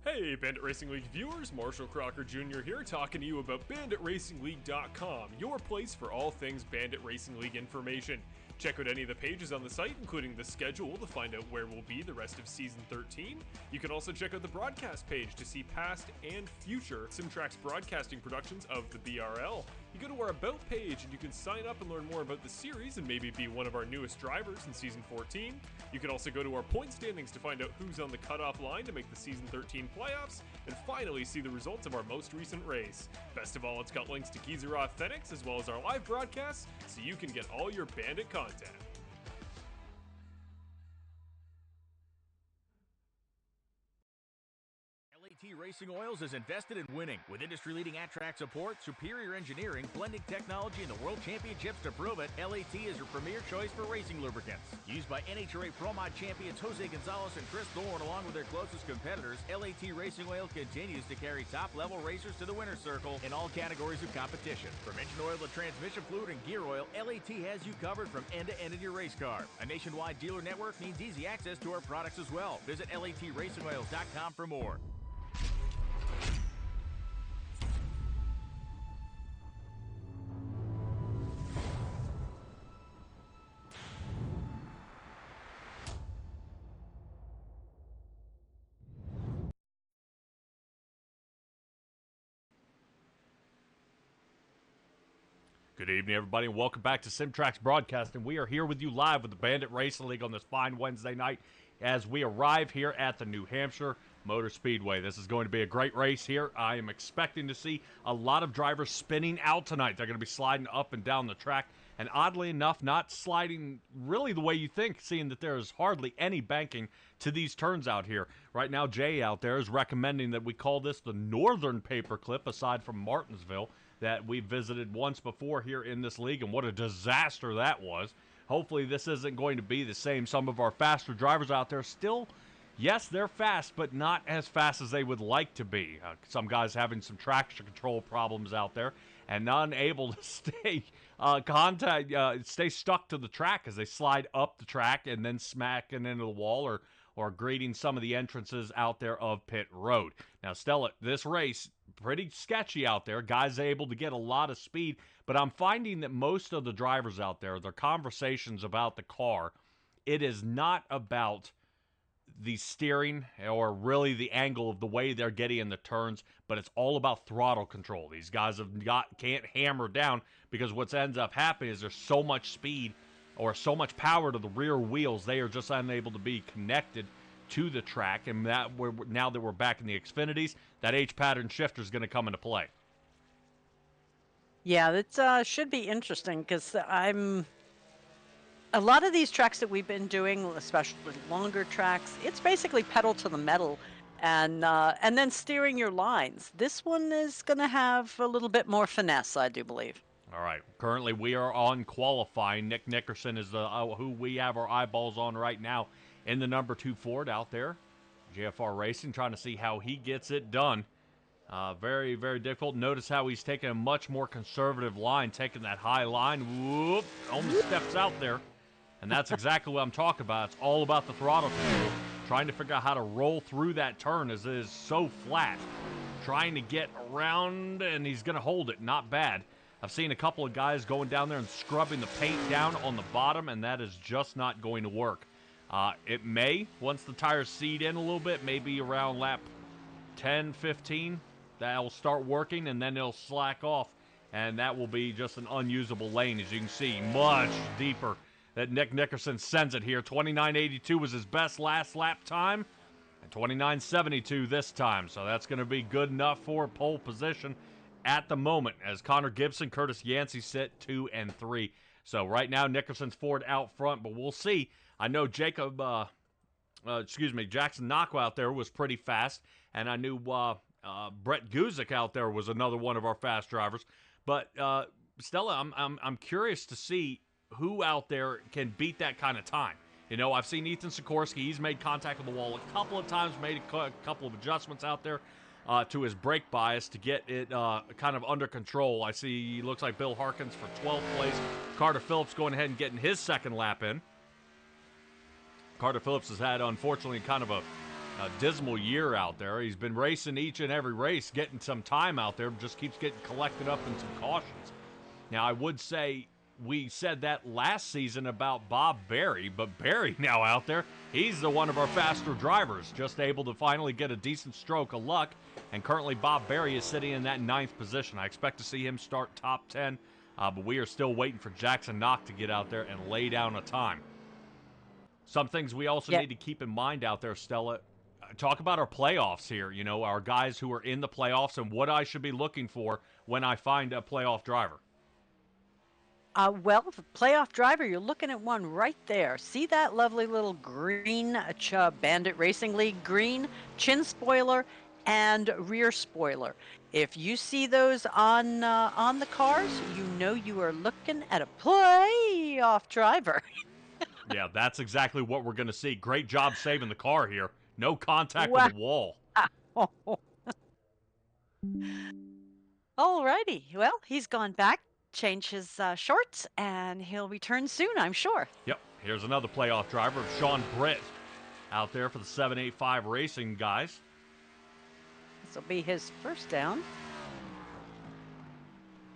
Hey, Bandit Racing League viewers, Marshall Crocker Jr. here, talking to you about BanditRacingLeague.com, your place for all things Bandit Racing League information. Check out any of the pages on the site, including the schedule, to find out where we'll be the rest of Season 13. You can also check out the broadcast page to see past and future Simtrax broadcasting productions of the BRL. You go to our About page and you can sign up and learn more about the series and maybe be one of our newest drivers in Season 14. You can also go to our point standings to find out who's on the cutoff line to make the Season 13 playoffs, and finally see the results of our most recent race. Best of all, it's got links to Geezer Authentics as well as our live broadcasts, so you can get all your Bandit content. LAT Racing Oils is invested in winning. With industry-leading at-track support, superior engineering, blending technology, and the World Championships to prove it, LAT is your premier choice for racing lubricants. Used by NHRA Pro Mod champions Jose Gonzalez and Chris Thorne, along with their closest competitors, LAT Racing Oil continues to carry top-level racers to the winner's circle in all categories of competition. From engine oil to transmission fluid and gear oil, LAT has you covered from end to end in your race car. A nationwide dealer network means easy access to our products as well. Visit LATRacingOils.com for more. Good evening, everybody, and welcome back to Simtrax Broadcasting. We are here with you live with the Bandit Racing League on this fine Wednesday night as we arrive here at the New Hampshire Motor Speedway. This is going to be a great race here. I am expecting to see a lot of drivers spinning out tonight. They're going to be sliding up and down the track, and oddly enough, not sliding really the way you think, seeing that there is hardly any banking to these turns out here. Right now, Jay out there is recommending that we call this the Northern Paperclip, aside from Martinsville, that we visited once before here in this league, and what a disaster that was. Hopefully this isn't going to be the same. Some of our faster drivers out there still, yes, they're fast, but not as fast as they would like to be. Some guys having some traction control problems out there and unable to stay stay stuck to the track as they slide up the track and then smacking into the wall or greeting some of the entrances out there of pit road. Now, Stella, this race, pretty sketchy out there. Guys able to get a lot of speed, but I'm finding that most of the drivers out there, their conversations about the car, it is not about the steering or really the angle of the way they're getting in the turns, but it's all about throttle control. These guys can't hammer down because what ends up happening is there's so much speed or so much power to the rear wheels, they are just unable to be connected to the track. And now that we're back in the Xfinities, that H-pattern shifter is going to come into play. Yeah, that should be interesting because a lot of these tracks that we've been doing, especially longer tracks, it's basically pedal to the metal and then steering your lines. This one is going to have a little bit more finesse, I do believe. All right. Currently, we are on qualifying. Nick Nickerson is who we have our eyeballs on right now in the number 2 Ford out there. JFR Racing, trying to see how he gets it done. Very, very difficult. Notice how he's taking a much more conservative line, taking that high line. Whoop, almost steps out there. And that's exactly what I'm talking about. It's all about the throttle control. Trying to figure out how to roll through that turn as it is so flat. Trying to get around, and he's going to hold it. Not bad. I've seen a couple of guys going down there and scrubbing the paint down on the bottom, and that is just not going to work. It may, once the tires seed in a little bit, maybe around lap 10, 15, that'll start working, and then it'll slack off, and that will be just an unusable lane, as you can see, much deeper that Nick Nickerson sends it here. 29.82 was his best last lap time, and 29.72 this time, so that's going to be good enough for pole position at the moment, as Connor Gibson, Curtis Yancey sit 2 and 3. So right now, Nickerson's Ford out front, but we'll see. I know Jackson Nocco out there was pretty fast, and I knew Brett Guzik out there was another one of our fast drivers. But Stella, I'm curious to see who out there can beat that kind of time. You know, I've seen Ethan Sikorsky. He's made contact with the wall a couple of times, made a couple of adjustments out there to his brake bias to get it kind of under control. I see he looks like Bill Harkins for 12th place. Carter Phillips going ahead and getting his second lap in. Carter Phillips has had, unfortunately, kind of a dismal year out there. He's been racing each and every race, getting some time out there, just keeps getting collected up in some cautions. Now, I would say we said that last season about Bob Berry, but Berry now out there, he's one of our faster drivers, just able to finally get a decent stroke of luck, and currently Bob Berry is sitting in that 9th position. I expect to see him start top 10, but we are still waiting for Jackson Knock to get out there and lay down a time. Some things we also need to keep in mind out there, Stella. Talk about our playoffs here, our guys who are in the playoffs and what I should be looking for when I find a playoff driver. Well, the playoff driver, you're looking at one right there. See that lovely little green Bandit Racing League green chin spoiler and rear spoiler. If you see those on the cars, you are looking at a playoff driver. Yeah, that's exactly what we're going to see. Great job saving the car here. No contact with the wall. Alrighty. Well, he's gone back, changed his shorts, and he'll return soon, I'm sure. Yep. Here's another playoff driver, Sean Britt, out there for the 785 Racing guys. This will be his first down.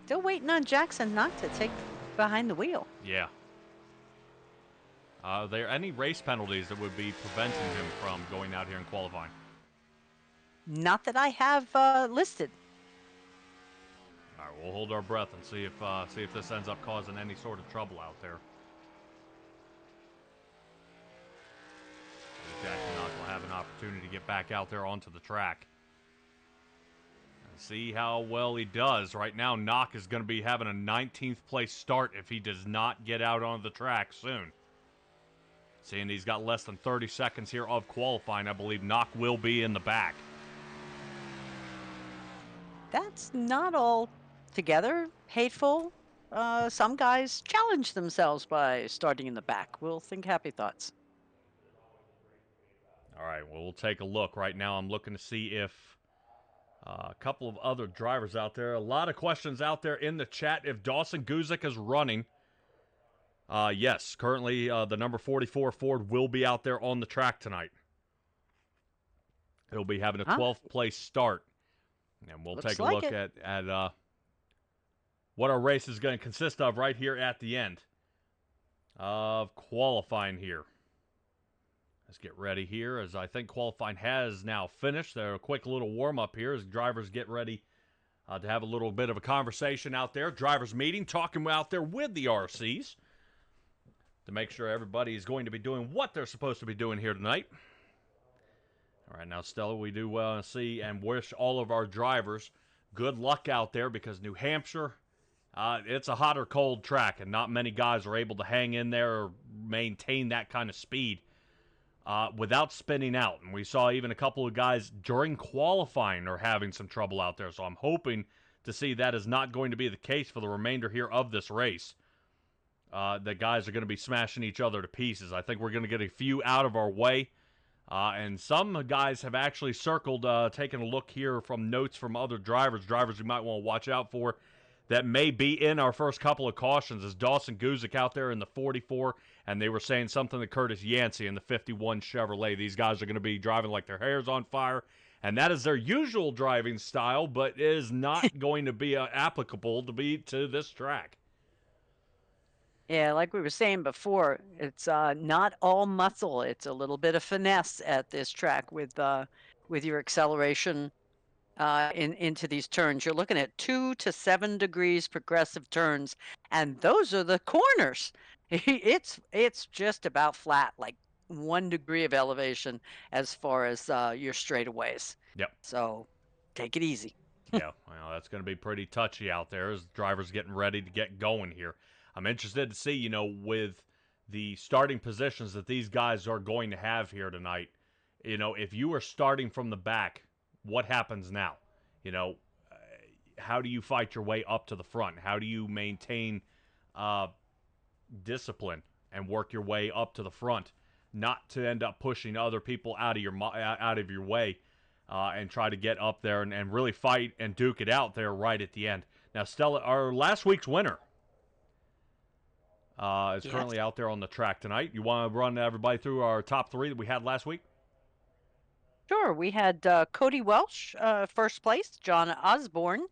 Still waiting on Jackson Knock to take behind the wheel. Yeah. Are there any race penalties that would be preventing him from going out here and qualifying? Not that I have listed. All right, we'll hold our breath and see if this ends up causing any sort of trouble out there. Jackson Knox will have an opportunity to get back out there onto the track. And see how well he does. Right now, Knock is going to be having a 19th place start if he does not get out onto the track soon. Seeing he's got less than 30 seconds here of qualifying, I believe Knock will be in the back. That's not all together hateful. Some guys challenge themselves by starting in the back. We'll think happy thoughts. All right, well, we'll take a look. Right now, I'm looking to see if a couple of other drivers out there. A lot of questions out there in the chat. If Dawson Guzik is running, yes, currently the number 44 Ford will be out there on the track tonight. He'll be having a 12th place start. And we'll take a look at what our race is going to consist of right here at the end of qualifying here. Let's get ready here, as I think qualifying has now finished. There, a quick little warm-up here as drivers get ready to have a little bit of a conversation out there. Drivers meeting, talking out there with the RCs to make sure everybody is going to be doing what they're supposed to be doing here tonight. All right, now, Stella, we do want to see and wish all of our drivers good luck out there because New Hampshire, it's a hot or cold track, and not many guys are able to hang in there or maintain that kind of speed without spinning out. And we saw even a couple of guys during qualifying are having some trouble out there. So I'm hoping to see that is not going to be the case for the remainder here of this race. The guys are going to be smashing each other to pieces. I think we're going to get a few out of our way. And some guys have actually circled, taking a look here from notes from other drivers we might want to watch out for that may be in our first couple of cautions. Is Dawson Guzik out there in the 44, and they were saying something to Curtis Yancey in the 51 Chevrolet. These guys are going to be driving like their hair's on fire, and that is their usual driving style, but is not going to be applicable to this track. Yeah, like we were saying before, it's not all muscle. It's a little bit of finesse at this track with your acceleration into these turns. You're looking at 2 to 7 degrees progressive turns, and those are the corners. It's just about flat, like 1 degree of elevation as far as your straightaways. Yep. So take it easy. Yeah, well, that's going to be pretty touchy out there as drivers getting ready to get going here. I'm interested to see, with the starting positions that these guys are going to have here tonight, if you are starting from the back, what happens now? How do you fight your way up to the front? How do you maintain discipline and work your way up to the front, not to end up pushing other people out of your way and try to get up there and really fight and duke it out there right at the end? Now, Stella, our last week's winner is currently out there on the track tonight. You want to run everybody through our top 3 that we had last week? Sure. We had Cody Welsh, first place, John Osborne.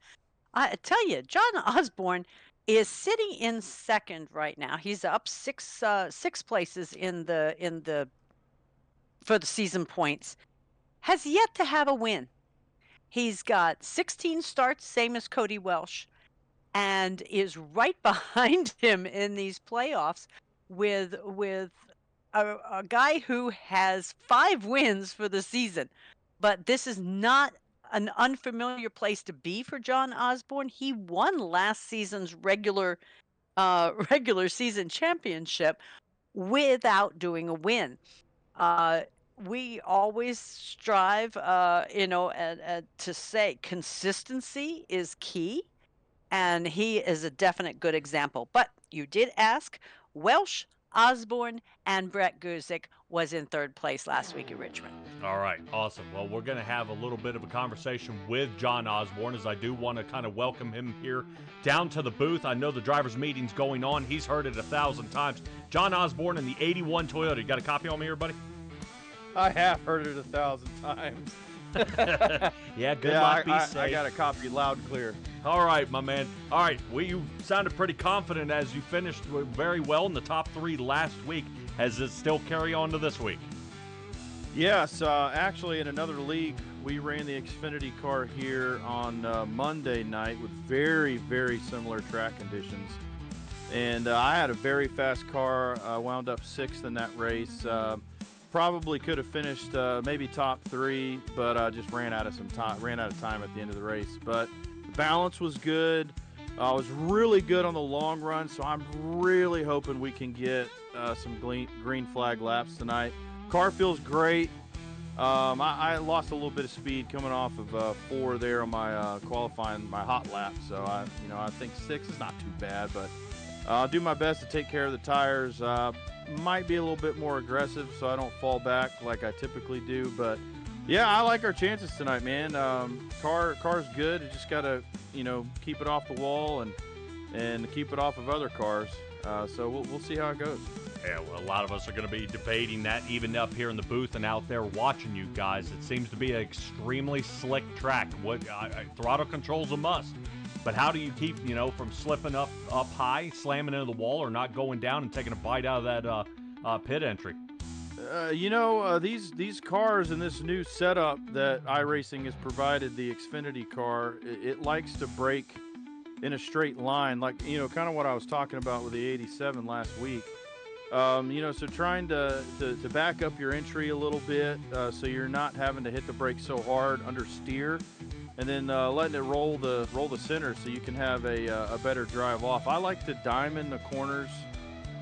I tell you, John Osborne is sitting in second right now. He's up six places in the for the season points. Has yet to have a win. He's got 16 starts, same as Cody Welsh, and is right behind him in these playoffs with a guy who has 5 wins for the season. But this is not an unfamiliar place to be for John Osborne. He won last season's regular season championship without doing a win. Uh, we always strive, to say consistency is key, and he is a definite good example. But you did ask, Welsh, Osborne, and Brett Guzik was in third place last week at Richmond. All right, awesome. Well, we're going to have a little bit of a conversation with John Osborne, as I do want to kind of welcome him here down to the booth. I know the drivers' meeting's going on. He's heard it 1,000 times. John Osborne in the 81 Toyota. You got a copy on me here, buddy? I have heard it 1,000 times. Yeah, good luck, be safe. I got a copy loud and clear. All right, my man. All right, you sounded pretty confident as you finished very well in the top 3 last week. Has it still carry on to this week? Yes, actually in another league, we ran the Xfinity car here on Monday night with very, very similar track conditions. And I had a very fast car. I wound up 6th in that race. Probably could have finished maybe top 3, but I just ran out of time at the end of the race. But the balance was good. I was really good on the long run, so I'm really hoping we can get some green flag laps tonight. Car feels great. I lost a little bit of speed coming off of 4 there on my qualifying, my hot lap. So I think 6 is not too bad, but I'll do my best to take care of the tires. Might be a little bit more aggressive so I don't fall back like I typically do. But yeah, I like our chances tonight, man. Car's good. You just gotta keep it off the wall and keep it off of other cars. So we'll see how it goes. Yeah, well, a lot of us are going to be debating that even up here in the booth and out there watching you guys. It seems to be an extremely slick track. Throttle control's a must. But how do you keep, from slipping up high, slamming into the wall, or not going down and taking a bite out of that pit entry? These cars in this new setup that iRacing has provided, the Xfinity car, it likes to brake in a straight line, like, kind of what I was talking about with the 87 last week. So trying to back up your entry a little bit so you're not having to hit the brake so hard under steer, and then letting it roll the center so you can have a better drive off. I like to diamond the corners,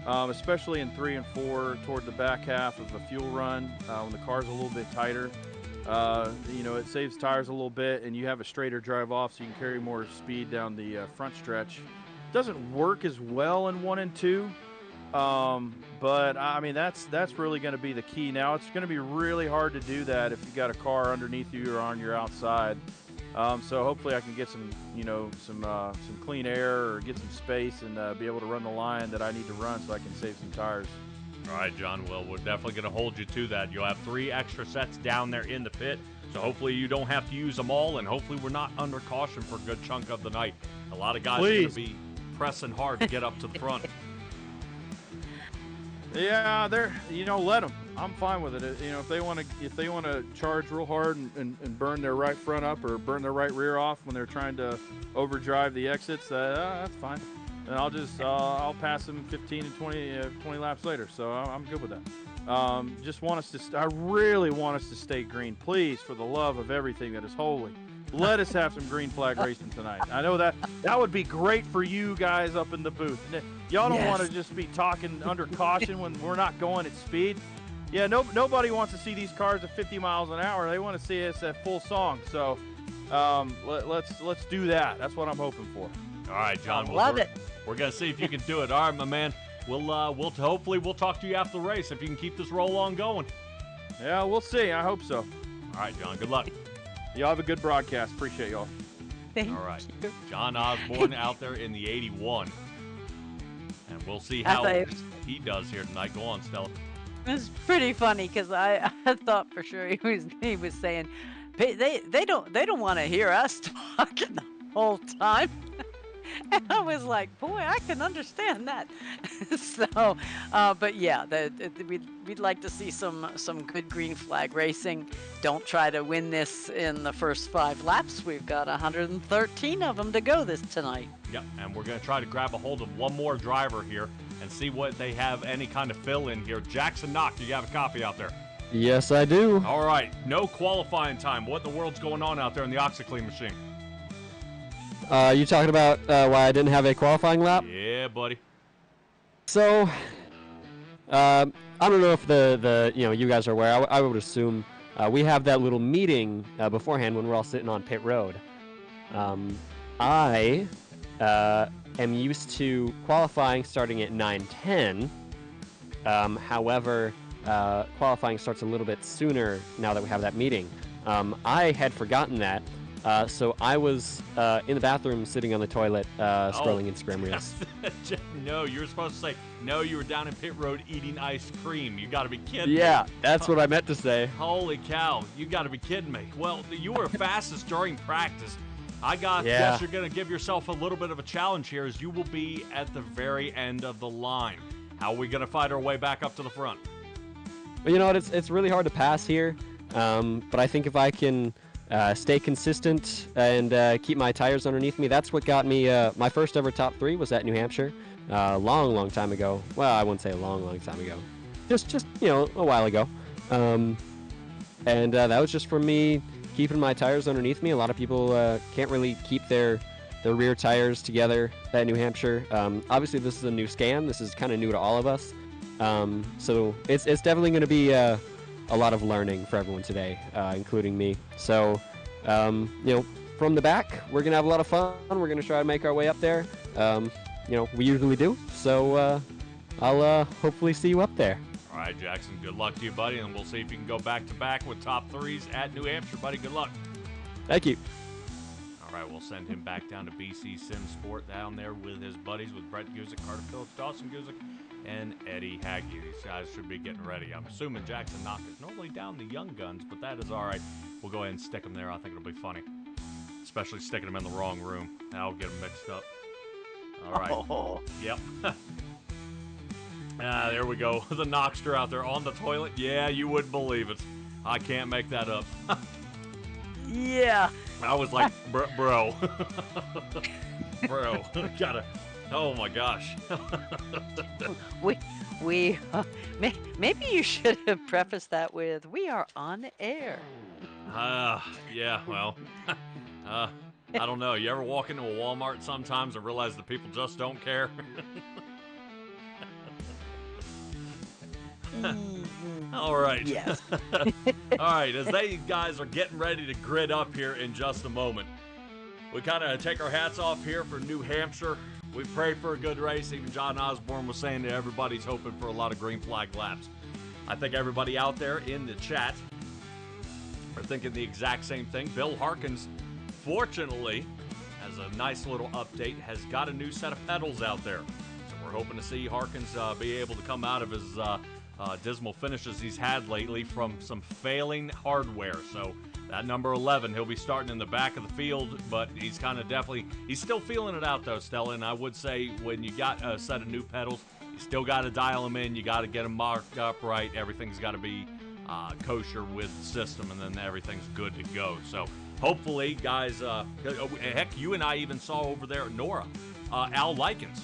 especially in 3 and 4 toward the back half of a fuel run when the car's a little bit tighter. It saves tires a little bit, and you have a straighter drive off so you can carry more speed down the front stretch. It doesn't work as well in 1 and 2. But I mean, that's really going to be the key. Now it's going to be really hard to do that if you've got a car underneath you or on your outside. So hopefully I can get some clean air or get some space and be able to run the line that I need to run so I can save some tires. All right, John. Well, we're definitely going to hold you to that. You'll have 3 extra sets down there in the pit, so hopefully you don't have to use them all, and hopefully we're not under caution for a good chunk of the night. A lot of guys are going to be pressing hard to get up to the front. Yeah, let them. I'm fine with it. If they want to charge real hard and burn their right front up or burn their right rear off when they're trying to overdrive the exits, that's fine. And I'll pass them 15 and 20 laps later. So I'm good with that. I really want us to stay green, please, for the love of everything that is holy. Let us have some green flag racing tonight. I know that would be great for you guys up in the booth. Y'all don't want to just be talking under caution when we're not going at speed. Yeah, nobody wants to see these cars at 50 miles an hour. They want to see us at full song. So let's do that. That's what I'm hoping for. All right, John. Love it. We're gonna see if you can do it. All right, my man. Hopefully we'll talk to you after the race if you can keep this roll on going. Yeah, we'll see. I hope so. All right, John. Good luck. Y'all have a good broadcast. Appreciate y'all. All right. John Osborne out there in the 81. And we'll see how he does here tonight. Go on, Stella. It's pretty funny because I thought for sure he was saying they don't want to hear us talking the whole time. And I was like, boy, I can understand that. So, but yeah, we'd like to see some good green flag racing. Don't try to win this in the first 5 laps. We've got 113 of them to go tonight. Yep, and we're going to try to grab a hold of one more driver here and see what they have any kind of fill in here. Jackson Knock, do you have a copy out there? Yes, I do. All right, no qualifying time. What in the world's going on out there in the OxyClean machine? You talking about why I didn't have a qualifying lap? Yeah, buddy. So, I don't know if the you guys are aware. I would assume we have that little meeting beforehand when we're all sitting on pit road. I am used to qualifying starting at 9:10. However, qualifying starts a little bit sooner now that we have that meeting. I had forgotten that. So I was in the bathroom sitting on the toilet scrolling Instagram Reels. No, you were supposed to say, no, you were down in pit road eating ice cream. You got to be kidding me. Yeah, that's what I meant to say. Holy cow, you got to be kidding me. Well, you were fastest during practice. Guess you're going to give yourself a little bit of a challenge here as you will be at the very end of the line. How are we going to fight our way back up to the front? Well, you know what? It's really hard to pass here, but I think if I can stay consistent and keep my tires underneath me. That's what got me my first ever top 3 was at New Hampshire, long time ago. Well, I wouldn't say a long time ago, just a while ago, and that was just from me keeping my tires underneath me. A lot of people can't really keep their rear tires together at New Hampshire. Obviously, this is a new scan. This is kind of new to all of us, so it's definitely going to be a lot of learning for everyone today, including me. So, from the back, we're going to have a lot of fun. We're going to try to make our way up there. We usually do. So, I'll hopefully see you up there. All right, Jackson, good luck to you, buddy, and we'll see if you can go back-to-back with top 3s at New Hampshire, buddy. Good luck. Thank you. All right, we'll send him back down to BC Sim Sport down there with his buddies, with Brett Guzik, Carter Phillips, Dawson Guzik, and Eddie Haggy. These guys should be getting ready. I'm assuming Jackson Knock is normally down the young guns, but that is all right. We'll go ahead and stick them there. I think it'll be funny, especially sticking them in the wrong room. That'll get them mixed up. All right. Oh. Yep. There we go. The Knockster out there on the toilet. Yeah, you wouldn't believe it. I can't make that up. Yeah. I was like, bro. Bro. Gotta. Oh my gosh. Maybe you should have prefaced that with, we are on air. Yeah, well, I don't know. You ever walk into a Walmart sometimes and realize the people just don't care? All right. Yes. All right, as they guys are getting ready to grid up here in just a moment, we kind of take our hats off here for New Hampshire. We pray for a good race. Even John Osborne was saying that everybody's hoping for a lot of green flag laps. I think everybody out there in the chat are thinking the exact same thing. Bill Harkins, fortunately, as a nice little update, has got a new set of pedals out there. So we're hoping to see Harkins be able to come out of his dismal finishes he's had lately from some failing hardware. So that number 11, he'll be starting in the back of the field, but he's kind of he's still feeling it out though, Stella. And I would say when you got a set of new pedals, you still got to dial them in. You got to get them marked up right. Everything's got to be kosher with the system, and then everything's good to go. So hopefully, guys, heck, you and I even saw over there at Nora, Al Likens,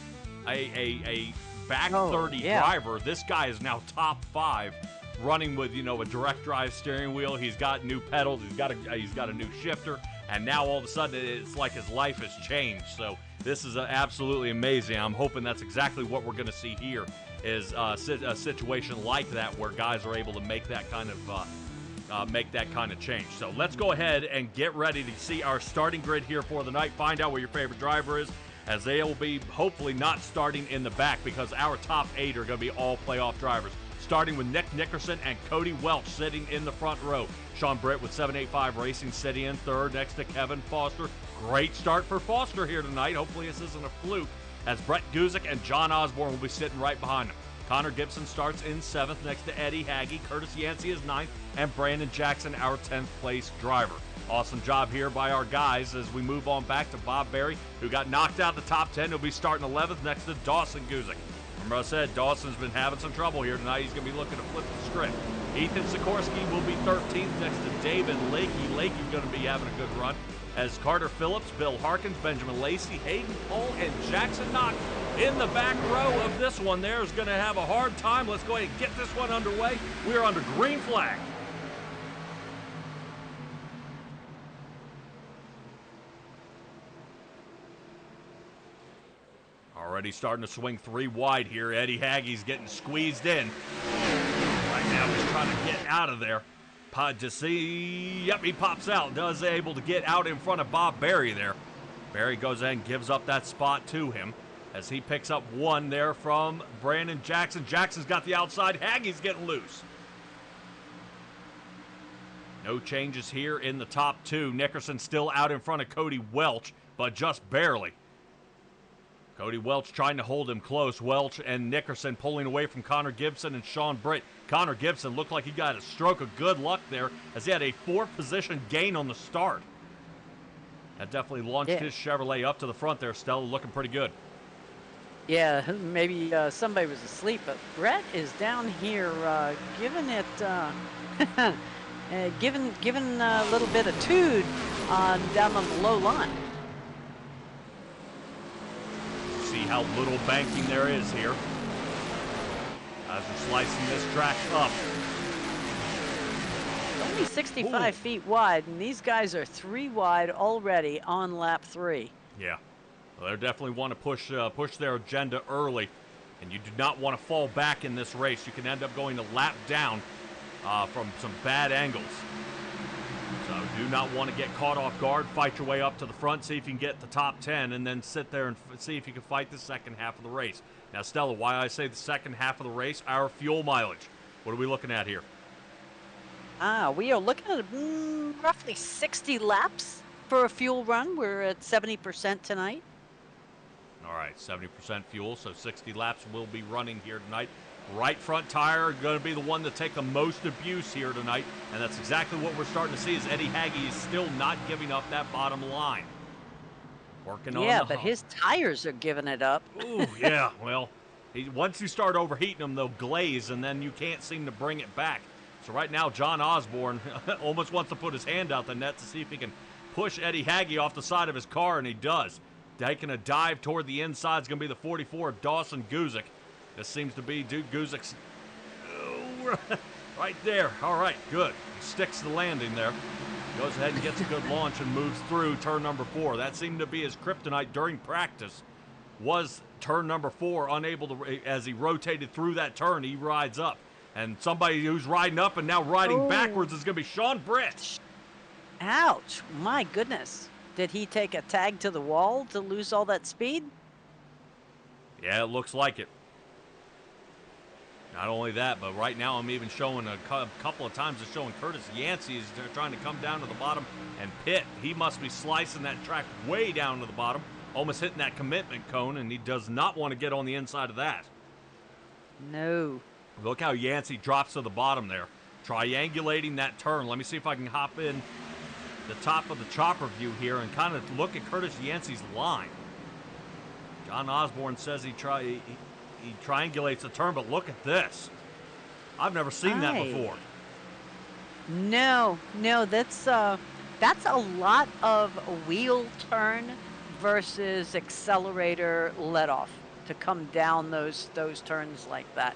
a back 30 driver. This guy is now top 5, running with a direct drive steering wheel. He's got new pedals. He's got a new shifter, and now all of a sudden it's like his life has changed. So this is absolutely amazing. I'm hoping that's exactly what we're going to see here. Is a situation like that where guys are able to make that kind of change. So let's go ahead and get ready to see our starting grid here for the night. Find out where your favorite driver is, as they will be hopefully not starting in the back, because our top 8 are going to be all playoff drivers. Starting with Nick Nickerson and Cody Welch sitting in the front row. Sean Britt with 785 Racing sitting in third next to Kevin Foster. Great start for Foster here tonight. Hopefully this isn't a fluke, as Brett Guzik and John Osborne will be sitting right behind him. Connor Gibson starts in 7th next to Eddie Hagge. Curtis Yancey is 9th, and Brandon Jackson, our 10th place driver. Awesome job here by our guys as we move on back to Bob Berry, who got knocked out of the top 10. He'll be starting 11th next to Dawson Guzik. Remember I said Dawson's been having some trouble here tonight. He's going to be looking to flip the script. Ethan Sikorsky will be 13th next to David Lakey. Lakey's going to be having a good run as Carter Phillips, Bill Harkins, Benjamin Lacey, Hayden Cole, and Jackson Knox in the back row of this one there is going to have a hard time. Let's go ahead and get this one underway. We are under green flag. Already starting to swing 3 wide here. Eddie Hagge's getting squeezed in. Right now he's trying to get out of there. Yep, he pops out. Does able to get out in front of Bob Berry there. Berry goes ahead and gives up that spot to him as he picks up 1 there from Brandon Jackson. Jackson's got the outside. Hagge's getting loose. No changes here in the top 2. Nickerson still out in front of Cody Welch, but just barely. Cody Welch trying to hold him close. Welch and Nickerson pulling away from Connor Gibson and Sean Britt. Connor Gibson looked like he got a stroke of good luck there as he had a 4th position gain on the start. That definitely launched his Chevrolet up to the front there, Stella, looking pretty good. Yeah, maybe somebody was asleep, but Brett is down here giving it, giving a little bit of tude down on the low line. See how little banking there is here as we're slicing this track up. Only 65 feet wide, and these guys are 3 wide already on lap 3. Yeah, well, they definitely want to push their agenda early, and you do not want to fall back in this race. You can end up going a lap down from some bad angles. So do not want to get caught off guard. Fight your way up to the front, see if you can get the top 10, and then sit there and see if you can fight the second half of the race. Now, Stella, why I say the second half of the race, our fuel mileage. What are we looking at here? We are looking at roughly 60 laps for a fuel run. We're at 70% tonight. All right, 70% fuel, so 60 laps will be running here tonight. Right front tire going to be the one to take the most abuse here tonight, and that's exactly what we're starting to see as Eddie Hagge is still not giving up that bottom line. Working on the Yeah, but his tires are giving it up. Ooh, yeah, well, once you start overheating them, they'll glaze, and then you can't seem to bring it back. So right now, John Osborne almost wants to put his hand out the net to see if he can push Eddie Hagge off the side of his car, and he does. Taking a dive toward the inside is going to be the 44 of Dawson Guzik. This seems to be Duke Guzik's right there. All right, good. He sticks the landing there. Goes ahead and gets a good launch and moves through turn number 4. That seemed to be his kryptonite during practice. Was turn number 4 unable to, as he rotated through that turn, he rides up. And somebody who's riding up and now riding backwards is going to be Sean Britt. Ouch. My goodness. Did he take a tag to the wall to lose all that speed? Yeah, it looks like it. Not only that, but right now I'm even showing a couple of times it's showing Curtis Yancey is trying to come down to the bottom and pit. He must be slicing that track way down to the bottom, almost hitting that commitment cone, and he does not want to get on the inside of that. No. Look how Yancey drops to the bottom there, triangulating that turn. Let me see if I can hop in the top of the chopper view here and kind of look at Curtis Yancey's line. John Osborne says he triangulates the turn, but look at this. I've never seen that before. No, that's a lot of wheel turn versus accelerator let off to come down those turns like that.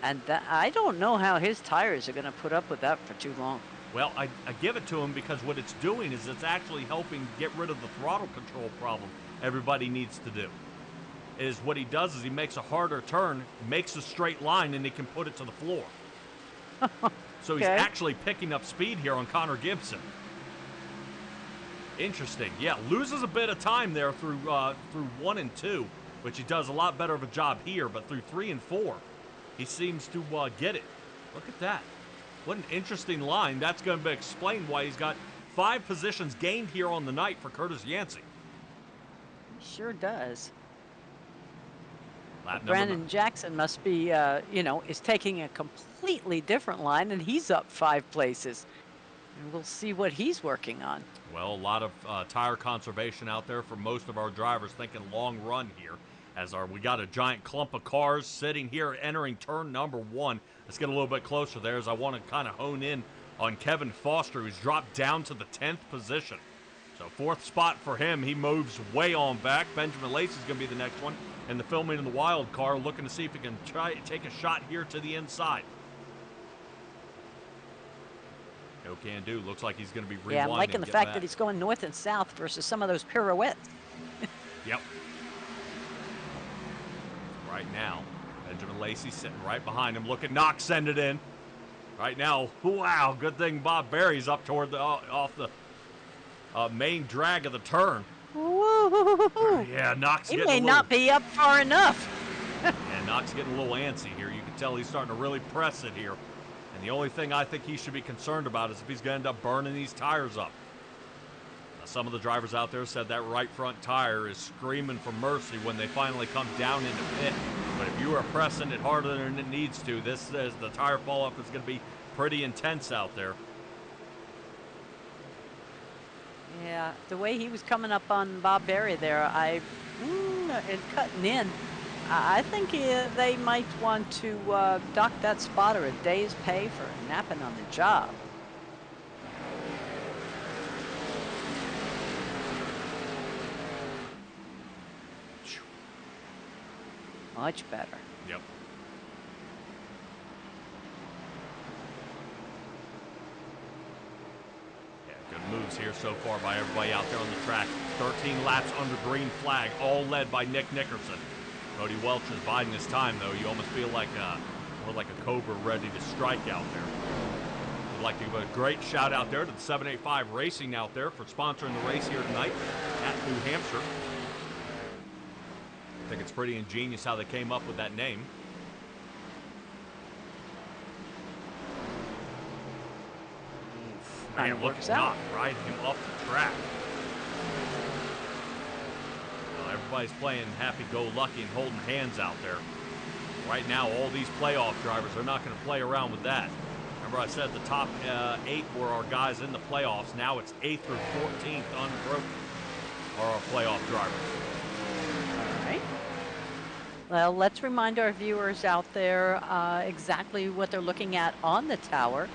And I don't know how his tires are going to put up with that for too long. Well, I give it to him because what it's doing is it's actually helping get rid of the throttle control problem everybody needs to do. Is what he does is he makes a harder turn, makes a straight line, and he can put it to the floor. So he's actually picking up speed here on Connor Gibson. Interesting. Yeah, loses a bit of time there through 1 and 2, which he does a lot better of a job here, but through 3 and 4, he seems to get it. Look at that. What an interesting line. That's going to explain why he's got 5 positions gained here on the night for Curtis Yancey. He sure does. Lap number Brandon Jackson must be, is taking a completely different line, and he's up 5 places. And we'll see what he's working on. Well, a lot of tire conservation out there for most of our drivers, thinking long run here. We got a giant clump of cars sitting here entering turn number 1. Let's get a little bit closer there as I want to kind of hone in on Kevin Foster, who's dropped down to the 10th position. So 4th spot for him. He moves way on back. Benjamin Lacey's going to be the next one. And the filming in the wild car, looking to see if he can try take a shot here to the inside. No can do. Looks like he's going to be rewinding. Yeah, I'm liking the fact that he's going north and south versus some of those pirouettes. Yep. Right now, Benjamin Lacey sitting right behind him. Look at Knox send it in. Right now, wow, good thing Bob Berry's up toward off the main drag of the turn. Woo! Yeah, Knox He getting may not be up far enough. And Knox getting a little antsy here. You can tell he's starting to really press it here. And the only thing I think he should be concerned about is if he's going to end up burning these tires up. Now, some of the drivers out there said that right front tire is screaming for mercy when they finally come down into pit. But if you are pressing it harder than it needs to, the tire fall off is going to be pretty intense out there. Yeah, the way he was coming up on Bob Berry there, and cutting in, I think they might want to dock that spotter a day's pay for napping on the job. Much better. Yep. Good moves here so far by everybody out there on the track. 13 laps under green flag, all led by Nick Nickerson. Cody Welch is biding his time, though. You almost feel like more like a cobra ready to strike out there. We'd like to give a great shout out there to the 785 Racing out there for sponsoring the race here tonight at New Hampshire. I think it's pretty ingenious how they came up with that name. Man, look at Knox riding him off the track. Well, everybody's playing happy-go-lucky and holding hands out there. Right now, all these playoff drivers are not going to play around with that. Remember I said the top 8 were our guys in the playoffs. Now it's 8th through 14th unbroken are our playoff drivers. All right. Well, let's remind our viewers out there exactly what they're looking at on the tower.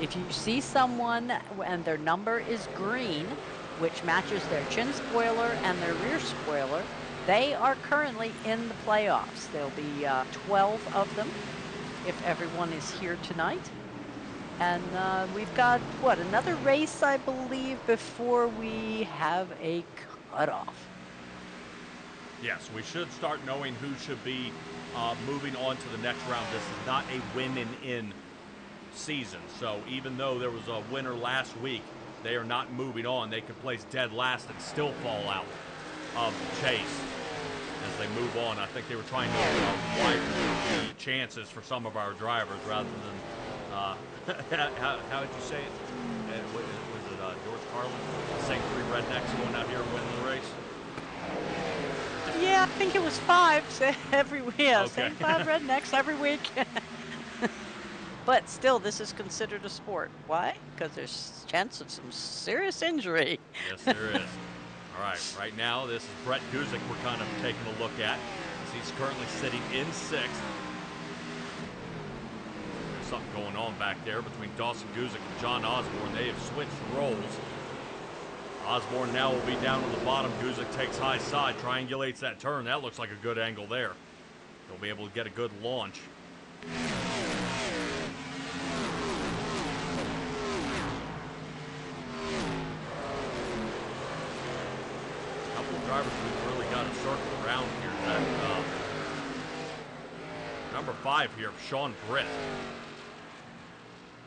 If you see someone and their number is green, which matches their chin spoiler and their rear spoiler, they are currently in the playoffs. There'll be 12 of them if everyone is here tonight. And we've got, another race, I believe, before we have a cutoff. Yes, we should start knowing who should be moving on to the next round. This is not a win and in season. So even though there was a winner last week, they are not moving on. They could place dead last and still fall out of the chase as they move on. I think they were trying to widen the chances for some of our drivers rather than, how did you say it? Was it George Carlin? Same 3 rednecks going out here and winning the race? Yeah, I think it was 5 every week. Yeah, okay. Same 5 rednecks every week. But still, this is considered a sport. Why? Because there's a chance of some serious injury. Yes, there is. All right now, this is Brett Guzik we're kind of taking a look at. He's currently sitting in 6th. There's something going on back there between Dawson Guzik and John Osborne. They have switched roles. Osborne now will be down on the bottom. Guzik takes high side, triangulates that turn. That looks like a good angle there. He'll be able to get a good launch. Drivers we've really got to circle around here. That number 5 here, Sean Britt.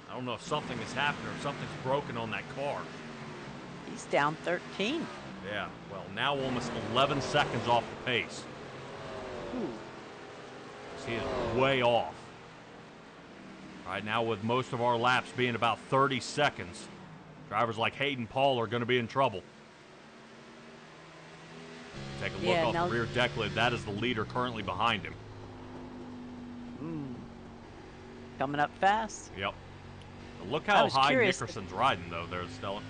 I don't know if something is happening or if something's broken on that car. He's down 13. Yeah, well, now almost 11 seconds off the pace. He is way off. Right now, with most of our laps being about 30 seconds, drivers like Hayden Paul are going to be in trouble. Take a look off the rear deck lid. That is the leader currently behind him. Coming up fast. Yep. Look I how was high curious Nickerson's riding, though, there, Stella.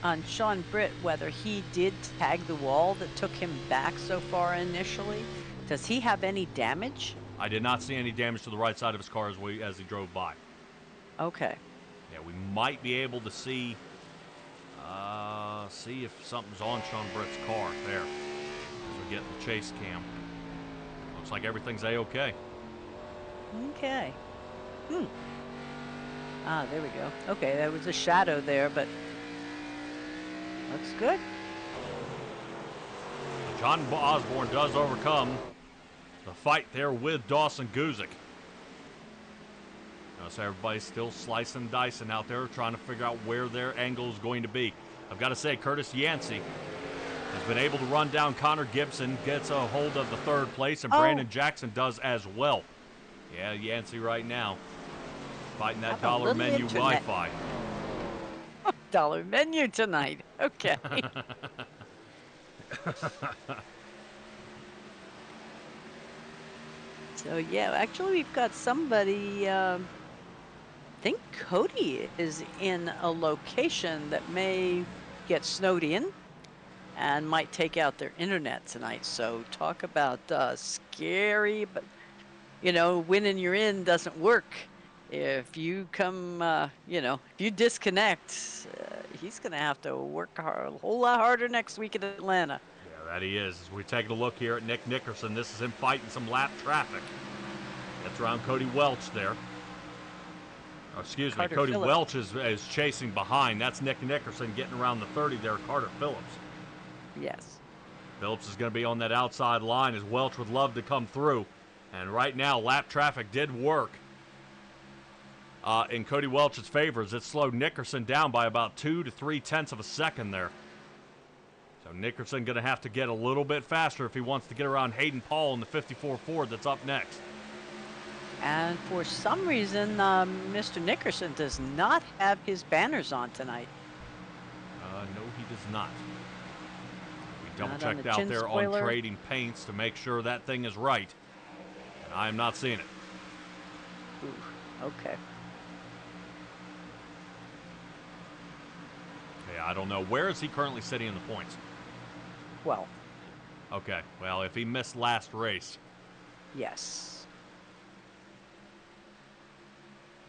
on Sean Britt whether he did tag the wall that took him back so far initially. Does he have any damage? I did not see any damage to the right side of his car as he drove by. Okay. Yeah, we might be able to see if something's on Sean Britt's car there as we get the chase cam. Looks like everything's A-okay. Okay. Ah, there we go. Okay, there was a shadow there, but looks good. John Osborne does overcome the fight there with Dawson Guzik. So everybody's still slicing and dicing out there, trying to figure out where their angle is going to be. I've got to say, Curtis Yancey has been able to run down Connor Gibson, gets a hold of the third place, and Brandon Jackson does as well. Yeah, Yancey right now fighting that dollar menu Wi-Fi. Dollar menu tonight. Okay. So yeah, actually we've got somebody, I think Cody is in a location that may get snowed in and might take out their internet tonight. So talk about scary, but you know, winning you're in doesn't work. If you come, if you disconnect, he's going to have to work hard, a whole lot harder next week in Atlanta. Yeah, that he is. As we're taking a look here at Nick Nickerson, this is him fighting some lap traffic. Gets around Cody Welch there. Oh, excuse Carter me, Cody Phillips. Welch is chasing behind. That's Nick Nickerson getting around the 30 there, Carter Phillips. Yes. Phillips is going to be on that outside line as Welch would love to come through. And right now, lap traffic did work in Cody Welch's favor as it slowed Nickerson down by about 2 to 3/10 of a second there. So Nickerson going to have to get a little bit faster if he wants to get around Hayden Paul in the 54 Ford that's up next. And for some reason, Mr. Nickerson does not have his banners on tonight. No, he does not. We Not on double-checked the out chin there spoiler. on Trading Paints to make sure that thing is right. And I am not seeing it. Ooh, okay. Yeah, I don't know. Where is he currently sitting in the points? Well, Okay, well, if he missed last race, yes.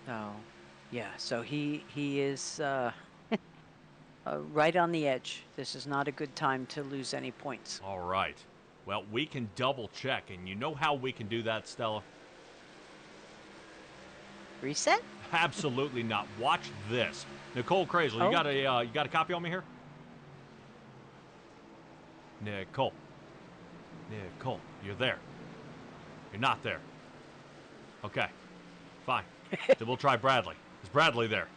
Oh, yeah. So he is right on the edge. This is not a good time to lose any points. all right. Well, we can double-check, and you know how we can do that, Stella? Reset? Absolutely not. Watch this. Nicole Crazel, Oh. you got a copy on me here? Nicole, you're there. You're not there. Okay, fine. Then we'll try Bradley. Is Bradley there?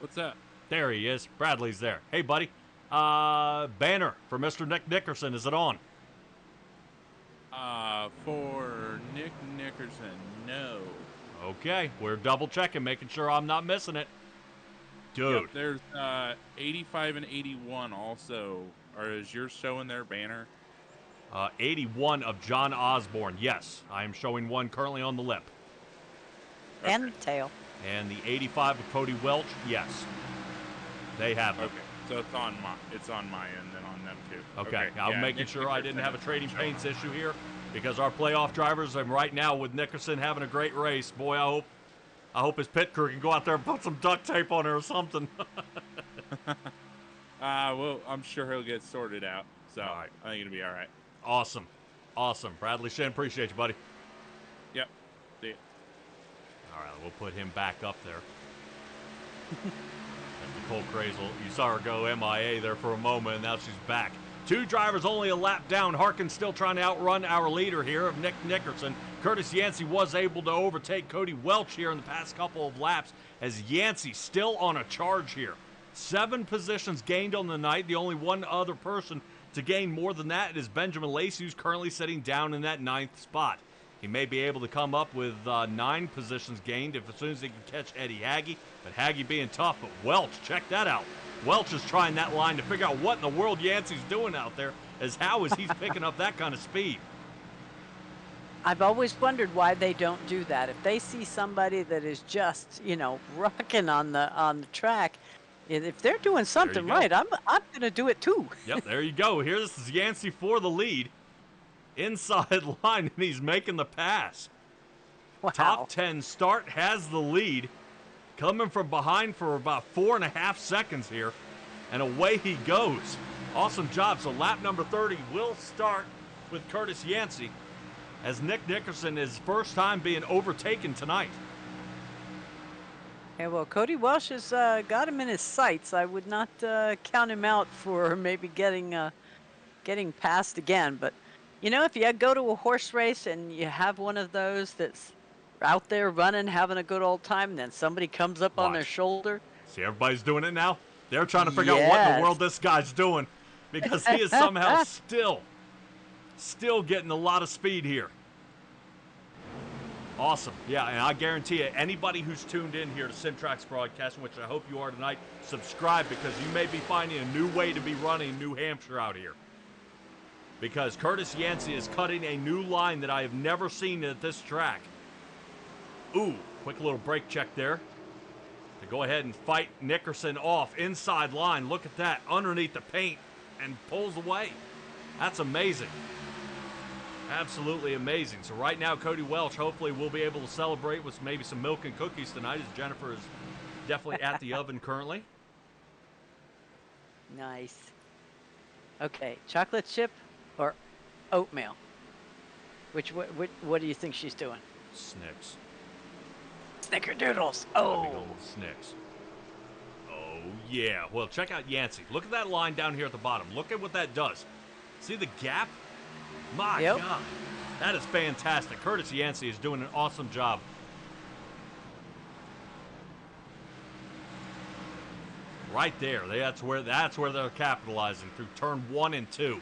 What's that? There he is. Bradley's there. Hey, buddy. Banner for Mr. Nick Nickerson. Is it on? For Nick Nickerson, no. Okay, we're double checking, making sure I'm not missing it. Dude. Yep, there's 85 and 81 also. Or is yours showing their banner? 81 of John Osborne. Yes, I am showing one currently on the lip. And the tail. And the 85 of Cody Welch. Yes, they have them. Okay, so it's on my end and on them too. Okay, I'm yeah, making Nick sure I didn't Nickerson have a is trading showing. paints issue here because our playoff drivers. I'm right now with Nickerson having a great race. Boy, I hope his pit crew can go out there and put some duct tape on it or something. Well, I'm sure he'll get sorted out. So All right. I think it'll be all right. Awesome. Bradley Shin, appreciate you, buddy. Yep. See ya. All right, we'll put him back up there. That's Nicole Crazel. You saw her go MIA there for a moment, and now she's back. Two drivers only a lap down. Harkin still trying to outrun our leader here of Nick Nickerson. Curtis Yancey was able to overtake Cody Welch here in the past couple of laps as Yancey still on a charge here. 7 positions gained on the night. The only one other person to gain more than that is Benjamin Lacey, who's currently sitting down in that 9th spot. He may be able to come up with 9 positions gained as soon as he can catch Eddie Hagge. But Hagge being tough, but Welch, check that out. Welch is trying that line to figure out what in the world Yancey's doing out there, as how is he picking up that kind of speed. I've always wondered why they don't do that. If they see somebody that is just, rocking on the track, if they're doing something go. right, I'm going to do it too. Yep, there you go. Here's Yancey for the lead. Inside line, and he's making the pass. Wow. Top 10 start has the lead. Coming from behind for about 4.5 seconds here. And away he goes. Awesome job. So lap number 30 will start with Curtis Yancey, as Nick Nickerson is first time being overtaken tonight. Yeah, well, Cody Welsh has got him in his sights. I would not count him out for maybe getting passed again. But, if you go to a horse race and you have one of those that's out there running, having a good old time, and then somebody comes up on their shoulder. See, everybody's doing it now? They're trying to figure out what in the world this guy's doing, because he is somehow still getting a lot of speed here. Awesome. Yeah, and I guarantee you, anybody who's tuned in here to Simtrax Broadcasting, which I hope you are tonight, subscribe, because you may be finding a new way to be running New Hampshire out here. Because Curtis Yancey is cutting a new line that I have never seen at this track. Ooh, quick little brake check there to go ahead and fight Nickerson off. Inside line, look at that, underneath the paint, and pulls away. That's amazing. Absolutely amazing. So right now, Cody Welch hopefully will be able to celebrate with maybe some milk and cookies tonight, as Jennifer is definitely at the oven currently. Nice. Okay, chocolate chip or oatmeal? What do you think she's doing? Snicks. Snickerdoodles. Oh. Snicks. Oh, yeah. Well, check out Yancey. Look at that line down here at the bottom. Look at what that does. See the gap? My God. That is fantastic. Curtis Yancey is doing an awesome job. Right there. That's where they're capitalizing, through turn 1 and 2.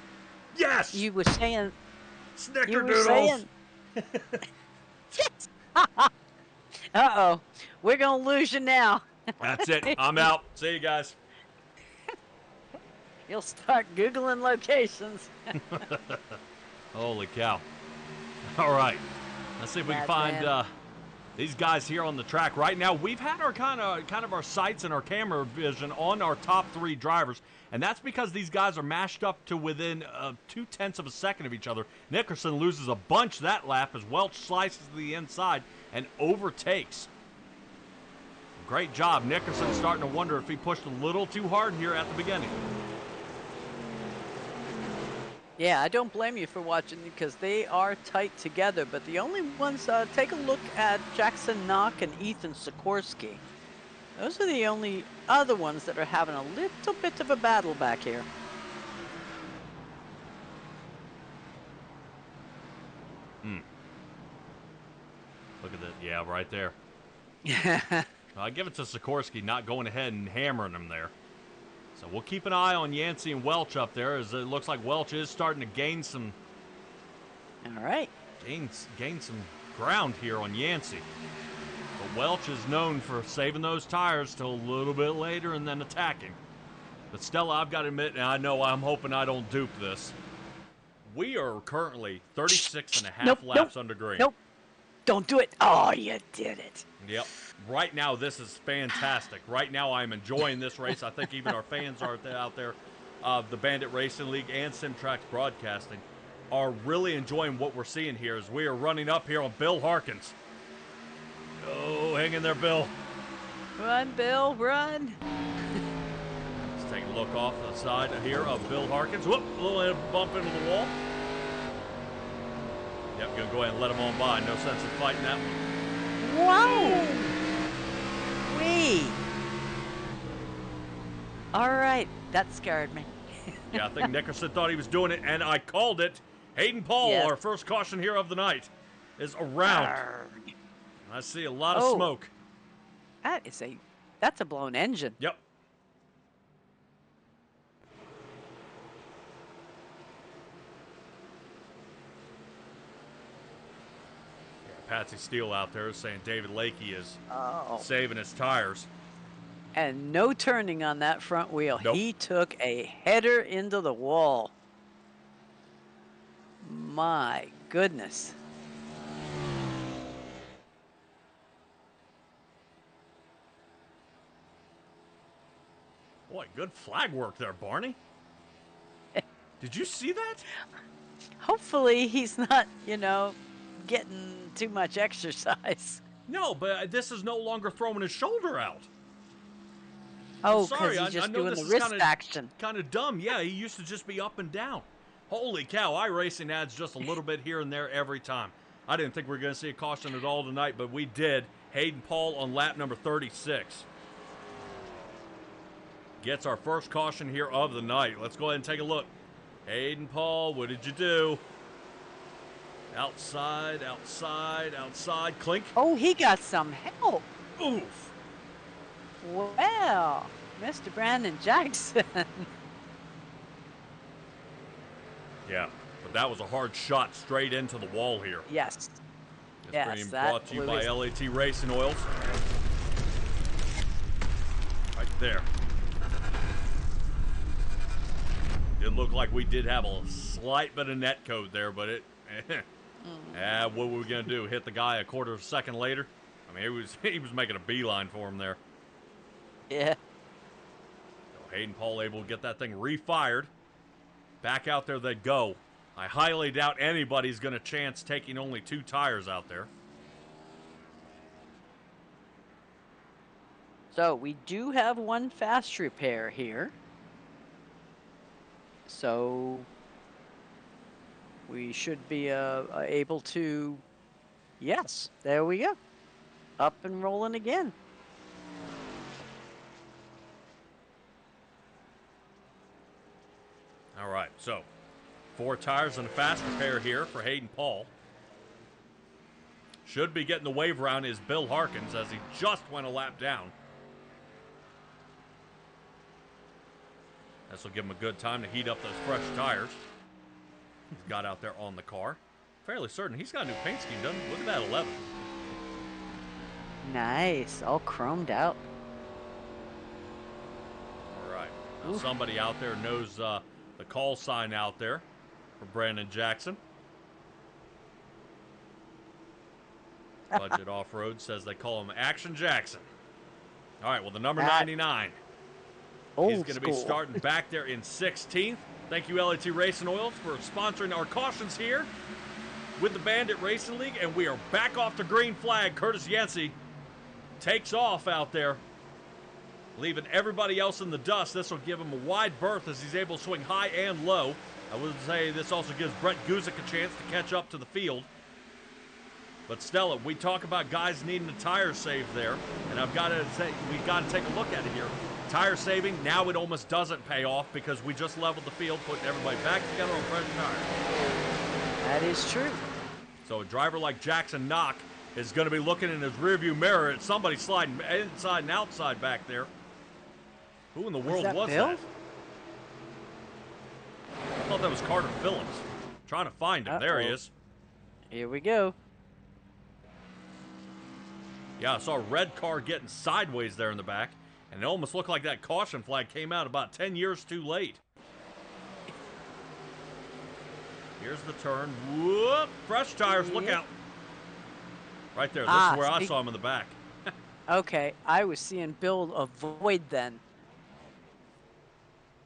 Yes! You were saying... Snickerdoodles! Yes! Uh-oh. We're going to lose you now. That's it. I'm out. See you guys. You'll start Googling locations. Holy cow. All right. Let's see if we can find these guys here on the track. Right now, we've had our kind of our sights and our camera vision on our top 3 drivers, and that's because these guys are mashed up to within 0.2 of a second of each other. Nickerson loses a bunch that lap as Welch slices to the inside and overtakes. Great job. Nickerson's starting to wonder if he pushed a little too hard here at the beginning. Yeah, I don't blame you for watching, because they are tight together. But the only ones, take a look at Jackson Knock and Ethan Sikorsky. Those are the only other ones that are having a little bit of a battle back here. Look at that. Yeah, right there. I give it to Sikorsky not going ahead and hammering him there. So we'll keep an eye on Yancey and Welch up there, as it looks like Welch is starting to gain some. All right. Gain some ground here on Yancey. But Welch is known for saving those tires till a little bit later and then attacking. But Stella, I've got to admit, and I'm hoping I don't dupe this. We are currently 36 and a half laps under green. Nope. Don't do it. Oh, you did it. Yep. Right now, this is fantastic. Right now, I'm enjoying this race. I think even our fans out there of the Bandit Racing League and Simtrax Broadcasting are really enjoying what we're seeing here, as we are running up here on Bill Harkins. Oh, hang in there, Bill. Run, Bill, run. Let's take a look off the side here of Bill Harkins. Whoop, a little bump into the wall. Yep, gonna go ahead and let him on by. No sense in fighting that one. Wow. Wee. All right, that scared me. Yeah, I think Nickerson thought he was doing it, and I called it. Hayden Paul, our first caution here of the night, is around. I see a lot of smoke. That's a blown engine. Yep. Patsy Steele out there saying David Lakey is saving his tires. And no turning on that front wheel. Nope. He took a header into the wall. My goodness. Good flag work there, Barney. Did you see that? Hopefully he's not, getting too much exercise. No, but this is no longer throwing his shoulder out. Oh, sorry, because he's I just know doing this the is wrist action. Kind of dumb. Yeah, he used to just be up and down. Holy cow, iRacing adds just a little bit here and there every time. I didn't think we were going to see a caution at all tonight, but we did. Hayden Paul on lap number 36. Gets our first caution here of the night. Let's go ahead and take a look. Hayden Paul, what did you do? Outside, outside, outside. Clink. Oh, he got some help. Oof. Well, Mr. Brandon Jackson. Yeah, but that was a hard shot straight into the wall here. Yes. It's being brought to you by LAT Racing Oils. Right there. It looked like we did have a slight bit of net code there, but it... what were we going to do? Hit the guy a quarter of a second later? I mean, he was making a beeline for him there. Yeah. So Hayden Paul able to get that thing refired. Back out there they go. I highly doubt anybody's going to chance taking only 2 tires out there. So we do have one fast repair here. So we should be able to, yes, there we go. Up and rolling again. All right, so 4 tires and a fast repair here for Hayden Paul. Should be getting the wave around is Bill Harkins as he just went a lap down. This will give him a good time to heat up those fresh tires. He's got out there on the car. Fairly certain he's got a new paint scheme done. Look at that 11. Nice, all chromed out. All right, now somebody out there knows the call sign out there for Brandon Jackson. Budget Off-Road says they call him Action Jackson. All right, well, the number 99. He's going to be starting back there in 16th. Thank you, LAT Racing Oils, for sponsoring our cautions here with the Bandit Racing League. And we are back off the green flag. Curtis Yancey takes off out there, leaving everybody else in the dust. This will give him a wide berth as he's able to swing high and low. I would say this also gives Brett Guzik a chance to catch up to the field. But Stella, we talk about guys needing a tire save there, and I've got to say, we've got to take a look at it here. Tire saving, now it almost doesn't pay off because we just leveled the field, putting everybody back together on fresh tires. That is true. So a driver like Jackson Knock is going to be looking in his rearview mirror at somebody sliding inside and outside back there. Who in the world was Bill? that? I thought that was Carter Phillips. Trying to find him. There he is. Here we go. Yeah, I saw a red car getting sideways there in the back, and it almost looked like that caution flag came out about 10 years too late. Here's the turn. Whoop! Fresh tires, look out. Right there, this is where I saw him in the back. Okay, I was seeing Bill avoid then.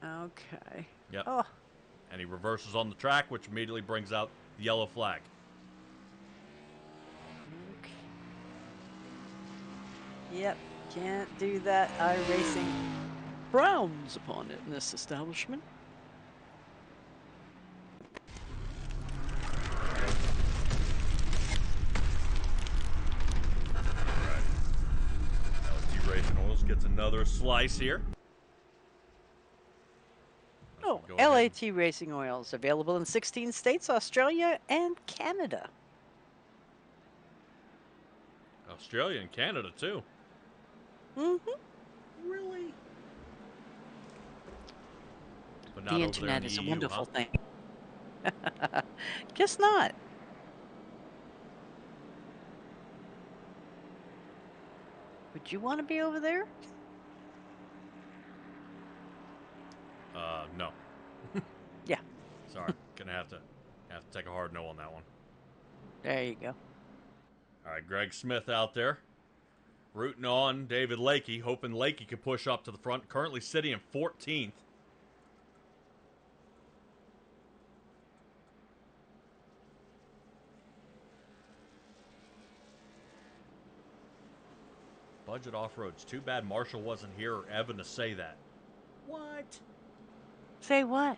Okay. Yep. Oh. And he reverses on the track, which immediately brings out the yellow flag. Okay. Yep, can't do that. iRacing frowns upon it in this establishment. LT Racing Oils gets another slice here. Oh, LAT Racing Oils, available in 16 states, Australia, and Canada. Australia and Canada, too. Mm-hmm. Really? But not The over internet there in is a EU, wonderful huh? thing. Guess not. Would you want to be over there? No. Yeah. Sorry, gonna have to take a hard no on that one. There you go. All right, Greg Smith out there. Rooting on David Lakey, hoping Lakey can push up to the front. Currently sitting in 14th. Budget Off-Road's too bad Marshall wasn't here or Evan to say that. What? Say what?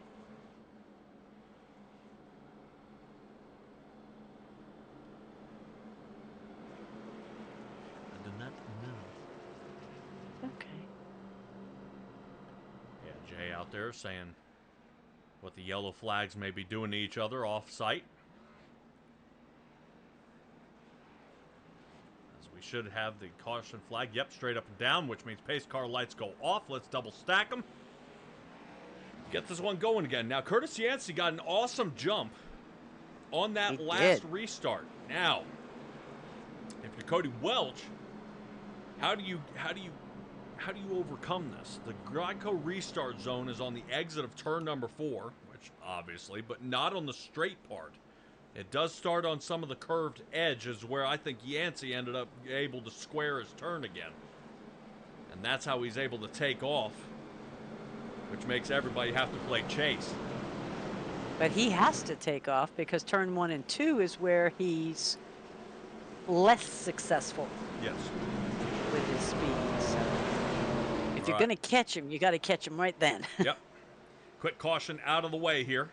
I do not know. Okay. Yeah, Jay out there saying what the yellow flags may be doing to each other off-site. As we should have the caution flag. Yep, straight up and down, which means pace car lights go off. Let's double stack them. Get this one going again. Now, Curtis Yancey got an awesome jump on that last restart. Now, if you're Cody Welch, how do you overcome this? The Geico restart zone is on the exit of turn number 4, which obviously, but not on the straight part. It does start on some of the curved edges where I think Yancey ended up able to square his turn again. And that's how he's able to take off, which makes everybody have to play chase. But he has to take off because turn 1 and 2 is where he's less successful. Yes. With his speed. So if you're right. going to catch him, you got to catch him right then. Yep. Quick caution out of the way here.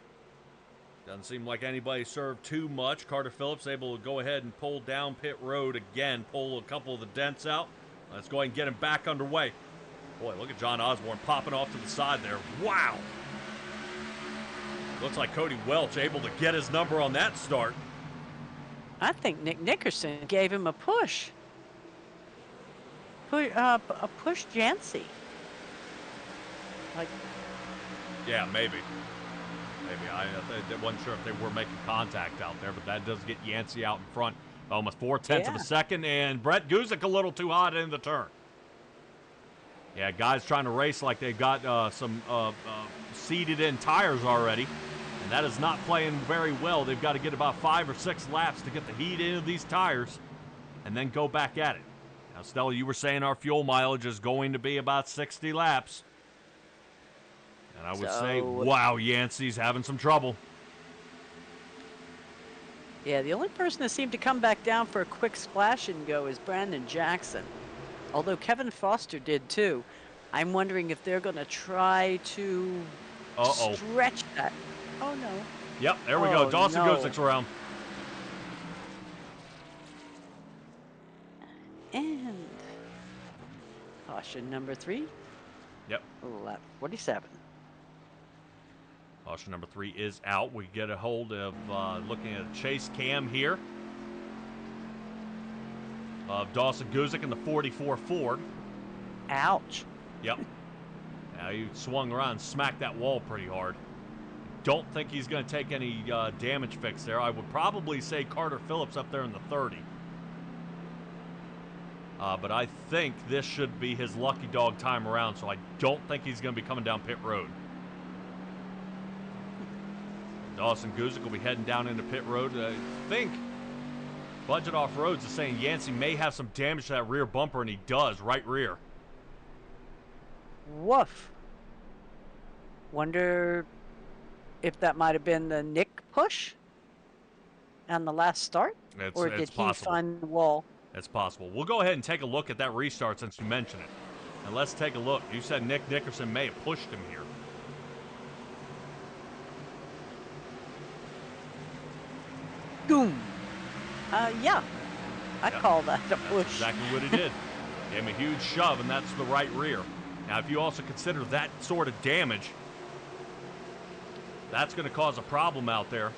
Doesn't seem like anybody served too much. Carter Phillips able to go ahead and pull down pit road again, pull a couple of the dents out. Let's go ahead and get him back underway. Boy, look at John Osborne popping off to the side there. Wow. Looks like Cody Welch able to get his number on that start. I think Nick Nickerson gave him a push. A push Yancey. Like, yeah, maybe. I wasn't sure if they were making contact out there, but that does get Yancey out in front. Almost 0.4 of a second, and Brett Guzik a little too hot in the turn. Yeah, guys trying to race like they've got some seated-in tires already, and that is not playing very well. They've got to get about 5 or 6 laps to get the heat into these tires and then go back at it. Now, Stella, you were saying our fuel mileage is going to be about 60 laps. And I would say, wow, Yancey's having some trouble. Yeah, the only person that seemed to come back down for a quick splash and go is Brandon Jackson. Although Kevin Foster did too. I'm wondering if they're going to try to stretch that. Oh, no. Yep, there we go. Dawson Guzik's around. And caution number 3. Yep. Lap 47. Caution number 3 is out. We get a hold of looking at a chase cam here of Dawson Guzik in the 44 Ford. Ouch. Yep. Now he swung around and smacked that wall pretty hard. Don't think he's going to take any damage fix there. I would probably say Carter Phillips up there in the 30. But I think this should be his lucky dog time around, so I don't think he's going to be coming down pit road. Dawson Guzik will be heading down into pit road. I think Budget Off-Roads is saying Yancey may have some damage to that rear bumper, and he does, right rear. Woof. Wonder if that might have been the Nick push on the last start? Or did he find the wall? It's possible. We'll go ahead and take a look at that restart since you mentioned it. And let's take a look. You said Nick Nickerson may have pushed him here. Boom. Yeah. I'd call that a push. That's exactly what he did. Gave him a huge shove, and that's the right rear. Now, if you also consider that sort of damage, that's going to cause a problem out there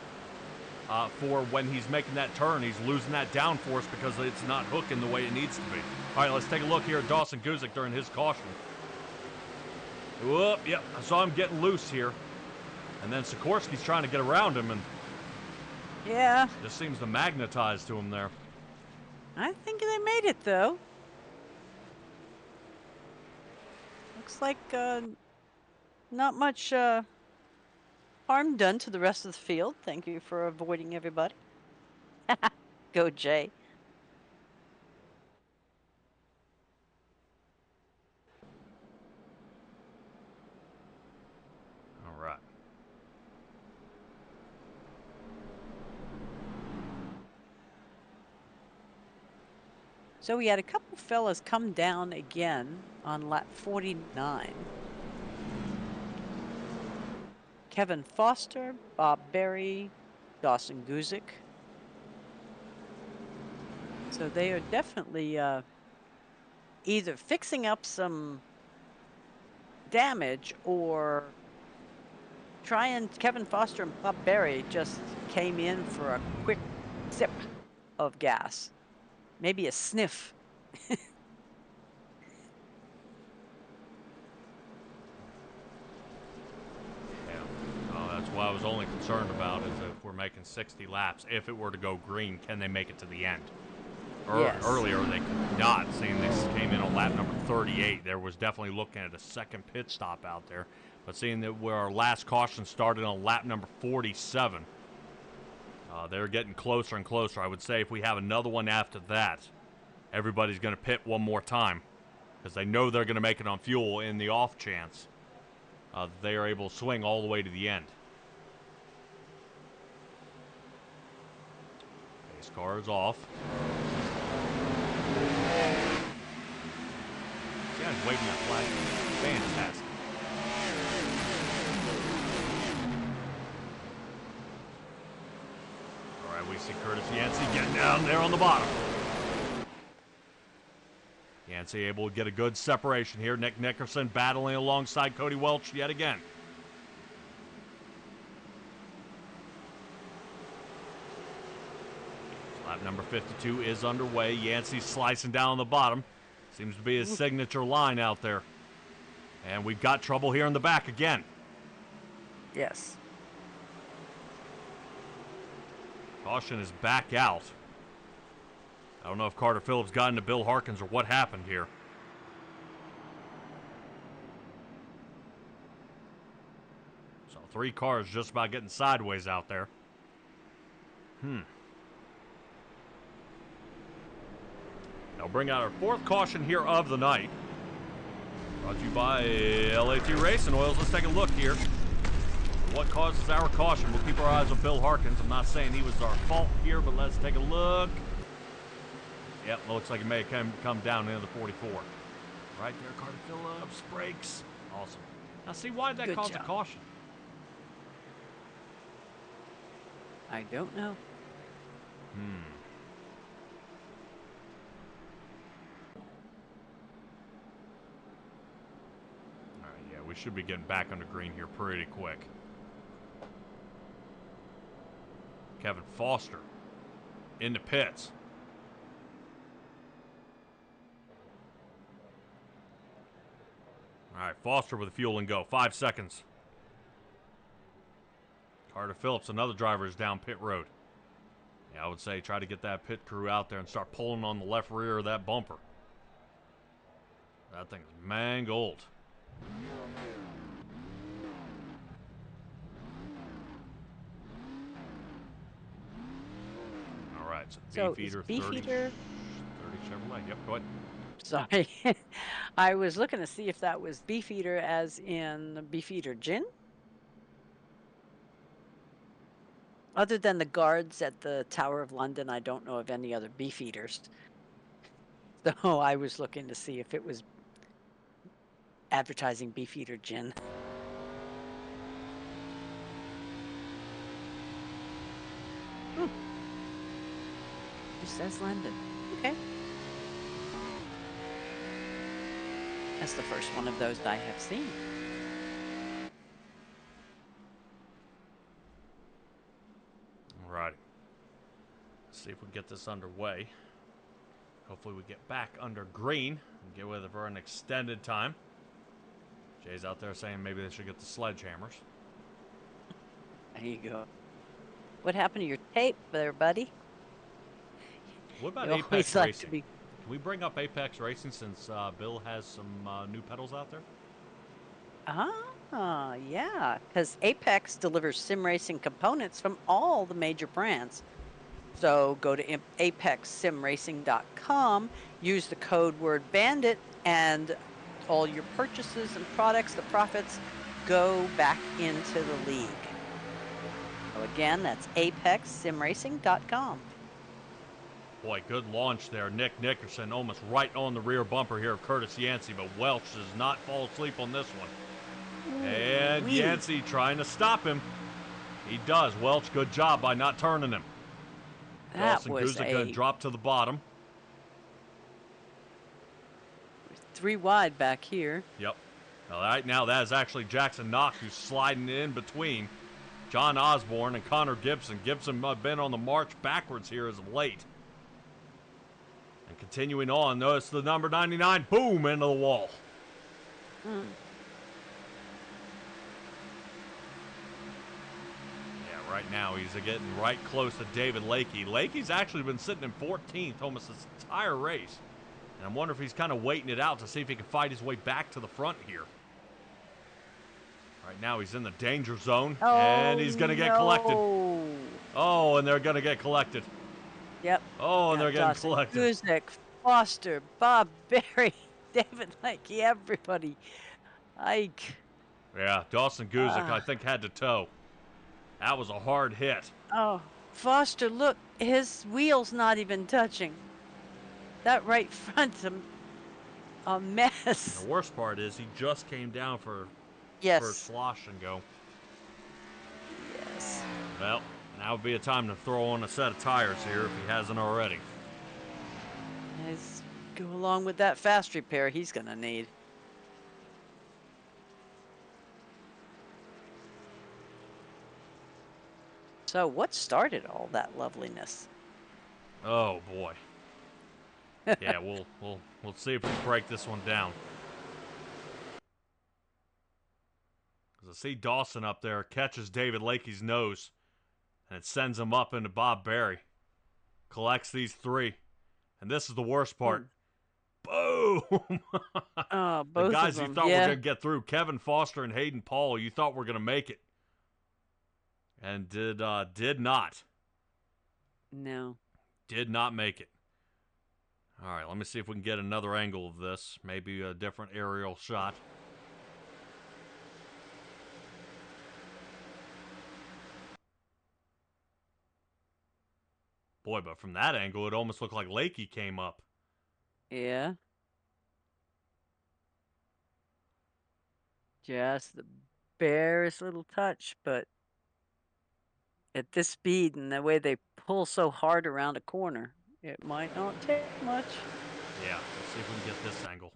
for when he's making that turn. He's losing that downforce because it's not hooking the way it needs to be. All right, let's take a look here at Dawson Guzik during his caution. Whoop, yep, I saw him getting loose here. And then Sikorsky's trying to get around him, and yeah, just seems to magnetize to him there. I think they made it, though. Looks like not much harm done to the rest of the field. Thank you for avoiding everybody. Go, Jay. So we had a couple fellas come down again on lap 49. Kevin Foster, Bob Berry, Dawson Guzik. So they are definitely either fixing up some damage or Kevin Foster and Bob Berry just came in for a quick sip of gas. Maybe a sniff. Yeah. Oh, that's what I was only concerned about is if we're making 60 laps, if it were to go green, can they make it to the end? Yes. Earlier, they could not, seeing they came in on lap number 38. There was definitely looking at a second pit stop out there. But seeing that where our last caution started on lap number 47, they're getting closer and closer. I would say if we have another one after that, everybody's going to pit one more time because they know they're going to make it on fuel in the off chance they are able to swing all the way to the end. Pace car is off. See, I'm waving that flag. Fantastic. All right, we see Curtis Yancey getting down there on the bottom. Yancey able to get a good separation here. Nick Nickerson battling alongside Cody Welch yet again. Lap number 52 is underway. Yancey slicing down the bottom. Seems to be his signature line out there. And we've got trouble here in the back again. Yes. Caution is back out. I don't know if Carter Phillips got into Bill Harkins or what happened here. So 3 cars just about getting sideways out there. They'll bring out our 4th caution here of the night. Brought to you by LAT Racing Oils. Let's take a look here. What causes our caution? We'll keep our eyes on Bill Harkins. I'm not saying he was our fault here, but let's take a look. Yep, looks like it may have come down into the 44. Right there, Carter Phillips, brakes. Awesome. Now, see, why did that Good cause job. a caution? I don't know. All right, yeah, we should be getting back under green here pretty quick. Kevin Foster in the pits. All right, Foster with the fuel and go. 5 seconds. Carter Phillips, another driver, is down pit road. Yeah, I would say try to get that pit crew out there and start pulling on the left rear of that bumper. That thing's mangled. All right, so Beefeater 30 Beefeater. Chevrolet. Yep, go ahead. Sorry. I was looking to see if that was Beefeater as in Beefeater gin. Other than the guards at the Tower of London, I don't know of any other Beefeaters. So I was looking to see if it was advertising Beefeater gin. It says London. Okay. That's the first one of those I have seen. All right. Let's see if we get this underway. Hopefully we get back under green and get with it for an extended time. Jay's out there saying maybe they should get the sledgehammers. There you go. What happened to your tape there, buddy? What about You Apex always like Racing? to be- Can we bring up Apex Racing since Bill has some new pedals out there? Ah, yeah, because Apex delivers sim racing components from all the major brands. So go to apexsimracing.com, use the code word BANDIT, and all your purchases and products, the profits, go back into the league. So again, that's apexsimracing.com. Boy, good launch there. Nick Nickerson almost right on the rear bumper here of Curtis Yancey, but Welch does not fall asleep on this one. And Yancey trying to stop him. He does. Welch, good job by not turning him. That Dawson was Guzik going to drop to the bottom. 3 wide back here. Yep. All right, now that is actually Jackson Knox who's sliding in between John Osborne and Connor Gibson. Gibson been on the march backwards here as of late. And continuing on, notice the number 99, boom, into the wall. Mm. Yeah, right now he's getting right close to David Lakey. Lakey's actually been sitting in 14th almost this entire race. And I wonder if he's kind of waiting it out to see if he can fight his way back to the front here. Right now he's in the danger zone, and he's going to get collected. Oh, and they're going to get collected. Yep. Oh, and they're getting Dawson collected. Guzik, Foster, Bob Berry, David Lakey, everybody. Ike. Yeah, Dawson Guzik, I think, had to tow. That was a hard hit. Oh, Foster, look, his wheel's not even touching. That right front's a mess. And the worst part is he just came down for a slosh and go. Yes. Well, now would be a time to throw on a set of tires here if he hasn't already. Let's go along with that fast repair he's going to need. So what started all that loveliness? Oh boy. Yeah, we'll see if we can break this one down. Because I see Dawson up there catches David Lakey's nose, and it sends him up into Bob Berry. Collects these 3, and this is the worst part. Boom! Oh, both the guys of them, you thought were going to get through, Kevin Foster and Hayden Paul, you thought were going to make it, and did not. No. Did not make it. All right, let me see if we can get another angle of this. Maybe a different aerial shot. Boy, but from that angle, it almost looked like Lakey came up. Yeah. Just the barest little touch, but at this speed and the way they pull so hard around a corner, it might not take much. Yeah, let's see if we can get this angle.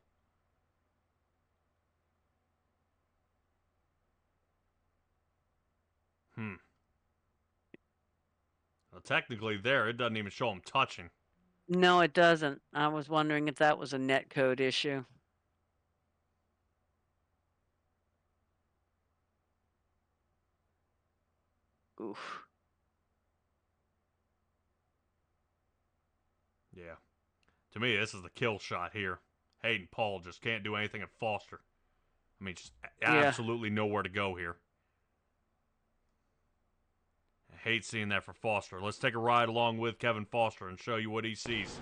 Well, technically there, it doesn't even show him touching. No, it doesn't. I was wondering if that was a netcode issue. Oof. Yeah. To me, this is the kill shot here. Hayden Paul just can't do anything at Foster. I mean, just absolutely nowhere to go here. I hate seeing that for Foster. Let's take a ride along with Kevin Foster and show you what he sees.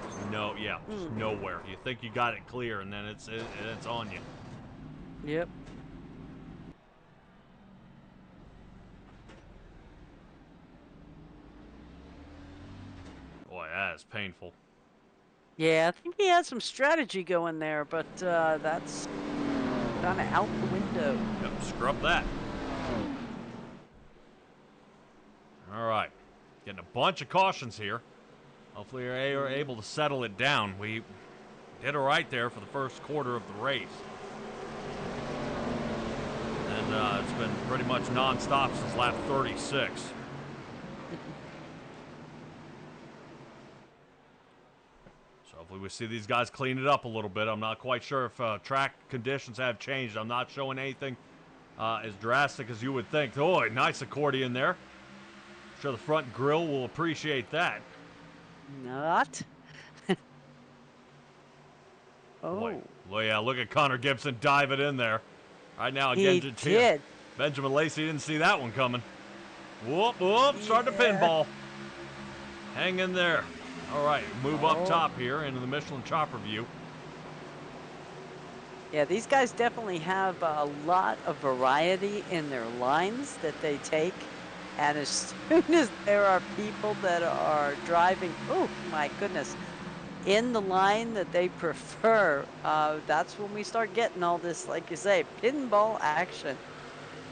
Just nowhere. You think you got it clear, and then it's on you. Yep. Boy, that is painful. Yeah, I think he had some strategy going there, but that's kind of out the window. Yep, scrub that. All right. Getting a bunch of cautions here. Hopefully we're able to settle it down. We did all right there for the first quarter of the race. And it's been pretty much non-stop since lap 36. So hopefully we see these guys clean it up a little bit. I'm not quite sure if track conditions have changed. I'm not showing anything as drastic as you would think. Oh, nice accordion there. I'm sure the front grille will appreciate that. Not. Oh. Boy. Well, yeah, look at Connor Gibson dive it in there. Right now, again, He did. Benjamin Lacey didn't see that one coming. Whoop, whoop, start the pinball. Hang in there. All right, move up top here into the Michelin chopper view. Yeah, these guys definitely have a lot of variety in their lines that they take. And as soon as there are people that are driving, oh my goodness, in the line that they prefer, that's when we start getting all this, like you say, pinball action.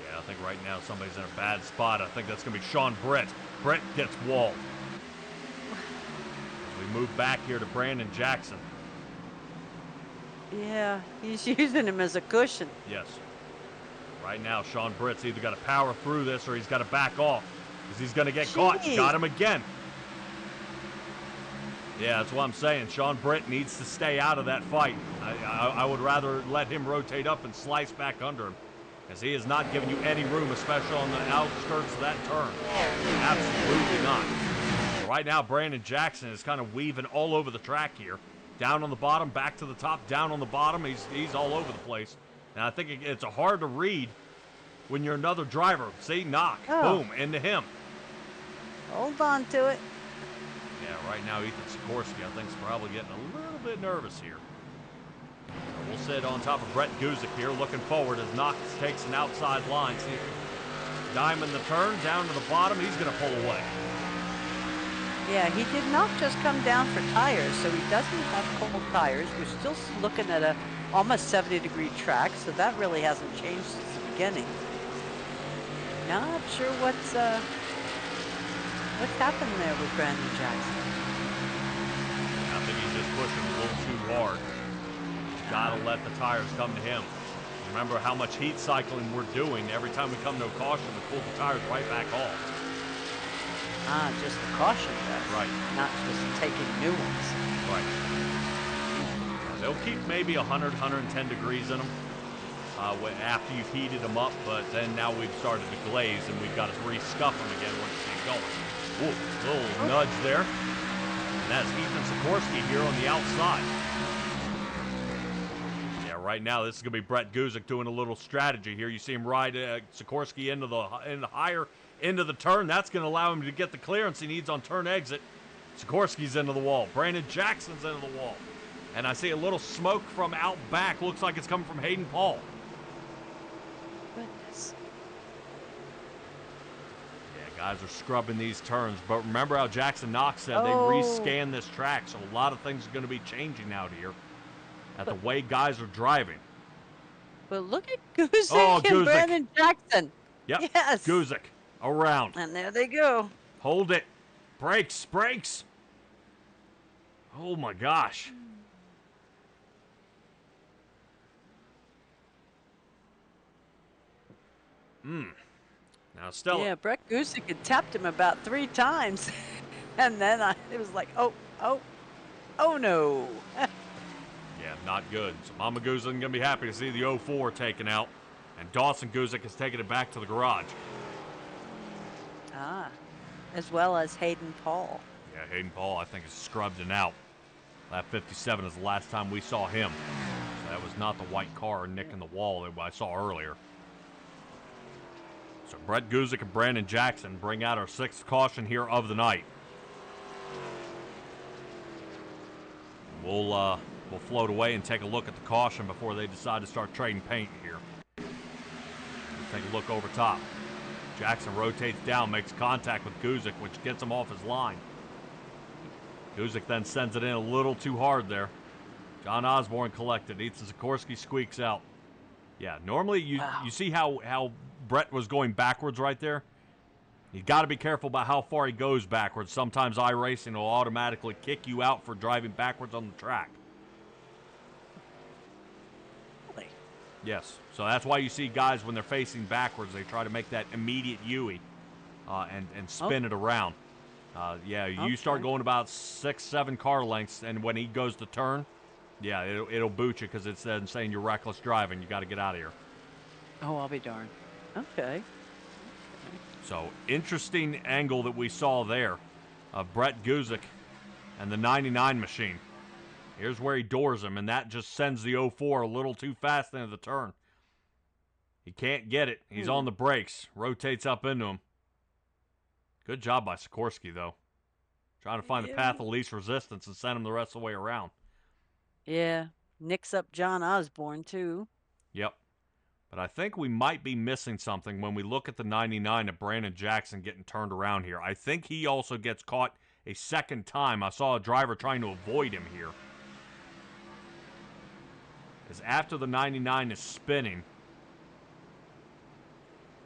Yeah, I think right now somebody's in a bad spot. I think that's going to be Sean Britt. Britt gets walled. As we move back here to Brandon Jackson. Yeah, he's using him as a cushion. Yes. Right now, Sean Britt's either got to power through this or he's got to back off because he's going to get caught. Got him again. Yeah, that's what I'm saying. Sean Britt needs to stay out of that fight. I would rather let him rotate up and slice back under him, as he is not giving you any room, especially on the outskirts of that turn. Absolutely not. So right now, Brandon Jackson is kind of weaving all over the track here. Down on the bottom, back to the top, down on the bottom. He's all over the place. And I think it's hard to read when you're another driver. See, knock, boom, into him. Hold on to it. Yeah, right now Ethan Sikorsky, I think, is probably getting a little bit nervous here. So we'll sit on top of Brett Guzik here, looking forward as Knox takes an outside line. See, diamond the turn, down to the bottom. He's going to pull away. Yeah, he did not just come down for tires, so he doesn't have cold tires. We're still looking at a almost 70-degree track, so that really hasn't changed since the beginning. Not sure what's happened there with Brandon Jackson. I think he's just pushing a little too hard. He's got to let the tires come to him. Remember how much heat cycling we're doing. Every time we come to a caution, we pull the tires right back off. Just the caution test. Right. Not just taking new ones. Right. They'll keep maybe 100, 110 degrees in them after you've heated them up, but then now we've started to glaze and we've got to re-scuff them again once you get going. Ooh, little nudge there. And that's Ethan Sikorsky here on the outside. Yeah, right now this is going to be Brett Guzik doing a little strategy here. You see him ride Sikorsky into the higher into the turn. That's going to allow him to get the clearance he needs on turn exit. Sikorsky's into the wall. Brandon Jackson's into the wall. And I see a little smoke from out back. Looks like it's coming from Hayden Paul. Goodness. Yeah, guys are scrubbing these turns. But remember how Jackson Knox said they rescan this track. So a lot of things are going to be changing out here at the way guys are driving. But look at Guzik and Brandon Jackson. Yep, yes. Guzik around. And there they go. Hold it. Brakes, brakes. Oh, my gosh. Now, Stella. Yeah, Brett Guzik had tapped him about 3 times. And then it was like, oh no. Yeah, not good. So Mama Guzik going to be happy to see the 04 taken out. And Dawson Guzik has taken it back to the garage. As well as Hayden Paul. Yeah, Hayden Paul, I think, is scrubbed and out. Lap 57 is the last time we saw him. So that was not the white car nicking the wall that I saw earlier. So Brett Guzik and Brandon Jackson bring out our 6th caution here of the night. We'll float away and take a look at the caution before they decide to start trading paint here. We'll take a look over top. Jackson rotates down, makes contact with Guzik, which gets him off his line. Guzik then sends it in a little too hard there. John Osborne collected. Ethan Sikorsky squeaks out. Yeah, normally you see how Brett was going backwards right there? You got to be careful about how far he goes backwards. Sometimes iRacing will automatically kick you out for driving backwards on the track. Really? Yes. So that's why you see guys, when they're facing backwards, they try to make that immediate U-ey and spin it around. You start going about 6, 7 car lengths, and when he goes to turn, yeah, it'll boot you because it's then saying you're reckless driving. You got to get out of here. Oh, I'll be darned. Okay. So, interesting angle that we saw there of Brett Guzik and the 99 machine. Here's where he doors him, and that just sends the 04 a little too fast into the turn. He can't get it. He's on the brakes. Rotates up into him. Good job by Sikorsky, though. Trying to find the path of least resistance and send him the rest of the way around. Yeah. nicks up John Osborne, too. Yep. But I think we might be missing something when we look at the 99 of Brandon Jackson getting turned around here. I think he also gets caught a second time. I saw a driver trying to avoid him here. Because after the 99 is spinning,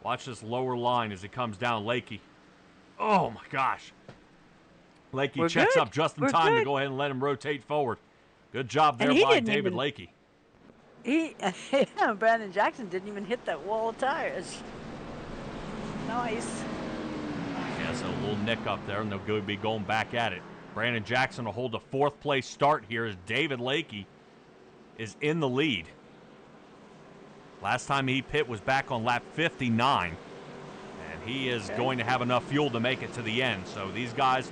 watch this lower line as he comes down. Lakey. Oh, my gosh. Lakey checks up just in time to go ahead and let him rotate forward. Good job there by David Lakey. Brandon Jackson didn't even hit that wall of tires. Nice. Yeah, so a little nick up there, and they'll be going back at it. Brandon Jackson will hold a fourth-place start here as David Lakey is in the lead. Last time he pit was back on lap 59, and he is going to have enough fuel to make it to the end. So these guys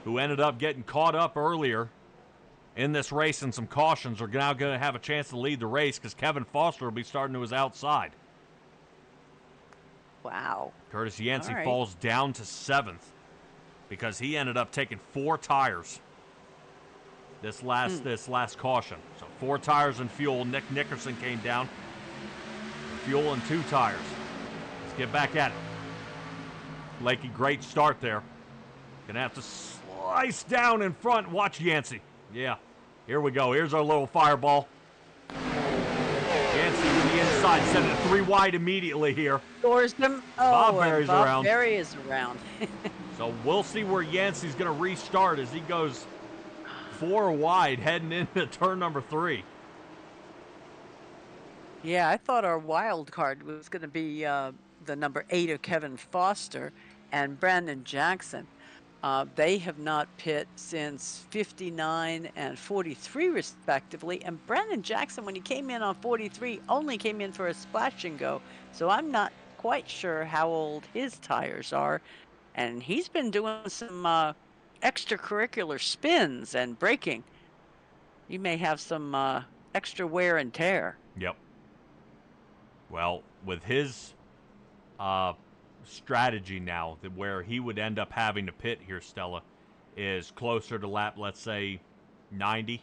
who ended up getting caught up earlier in this race and some cautions are now going to have a chance to lead the race because Kevin Foster will be starting to his outside. Wow. Curtis Yancey falls down to 7th because he ended up taking 4 tires this last caution. So 4 tires and fuel. Nick Nickerson came down. Fuel and 2 tires. Let's get back at it. Lakey, great start there. Gonna have to slice down in front. Watch Yancey. Yeah, here we go. Here's our little fireball. Yancey to the inside, sending it 3 wide immediately here. Doors them. Bob Berry's around. Bob Berry is around. So we'll see where Yancey's going to restart as he goes 4 wide heading into turn number 3. Yeah, I thought our wild card was going to be the number 8 of Kevin Foster and Brandon Jackson. They have not pit since 59 and 43, respectively. And Brandon Jackson, when he came in on 43, only came in for a splash and go. So I'm not quite sure how old his tires are. And he's been doing some extracurricular spins and braking. You may have some extra wear and tear. Yep. Well, with his strategy now, where he would end up having to pit here, Stella, is closer to lap, let's say, 90,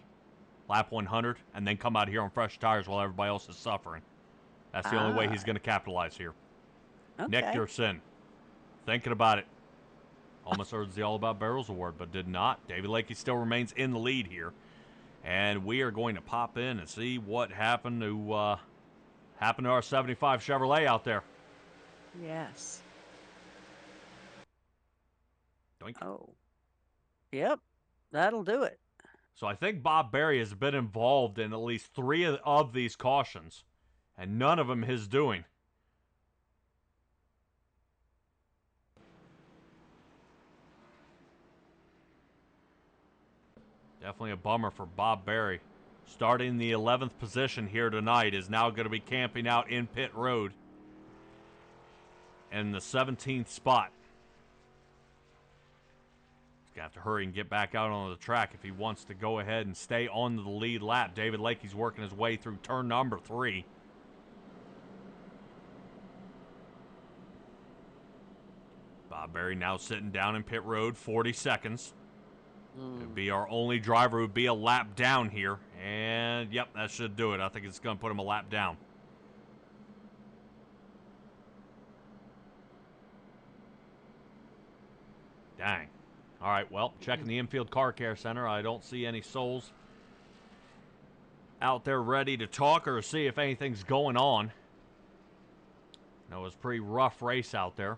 lap 100, and then come out here on fresh tires while everybody else is suffering. That's the only way he's going to capitalize here. Okay. Nick Dursin, thinking about it. Almost earned the All About Barrels Award, but did not. David Lakey still remains in the lead here. And we are going to pop in and see what happened to our 75 Chevrolet out there. Yes. Doink. Oh. Yep. That'll do it. So I think Bob Berry has been involved in at least 3 of these cautions, and none of them his doing. Definitely a bummer for Bob Berry. Starting the 11th position here tonight, is now going to be camping out in pit road in the 17th spot. He's going to have to hurry and get back out on the track if he wants to go ahead and stay on the lead lap. David Lakey's working his way through turn number 3. Bob Berry now sitting down in pit road, 40 seconds. It would be our only driver who would be a lap down here. And, yep, that should do it. I think it's going to put him a lap down. Dang. All right, well, checking the infield car care center. I don't see any souls out there ready to talk or see if anything's going on. No, it was a pretty rough race out there.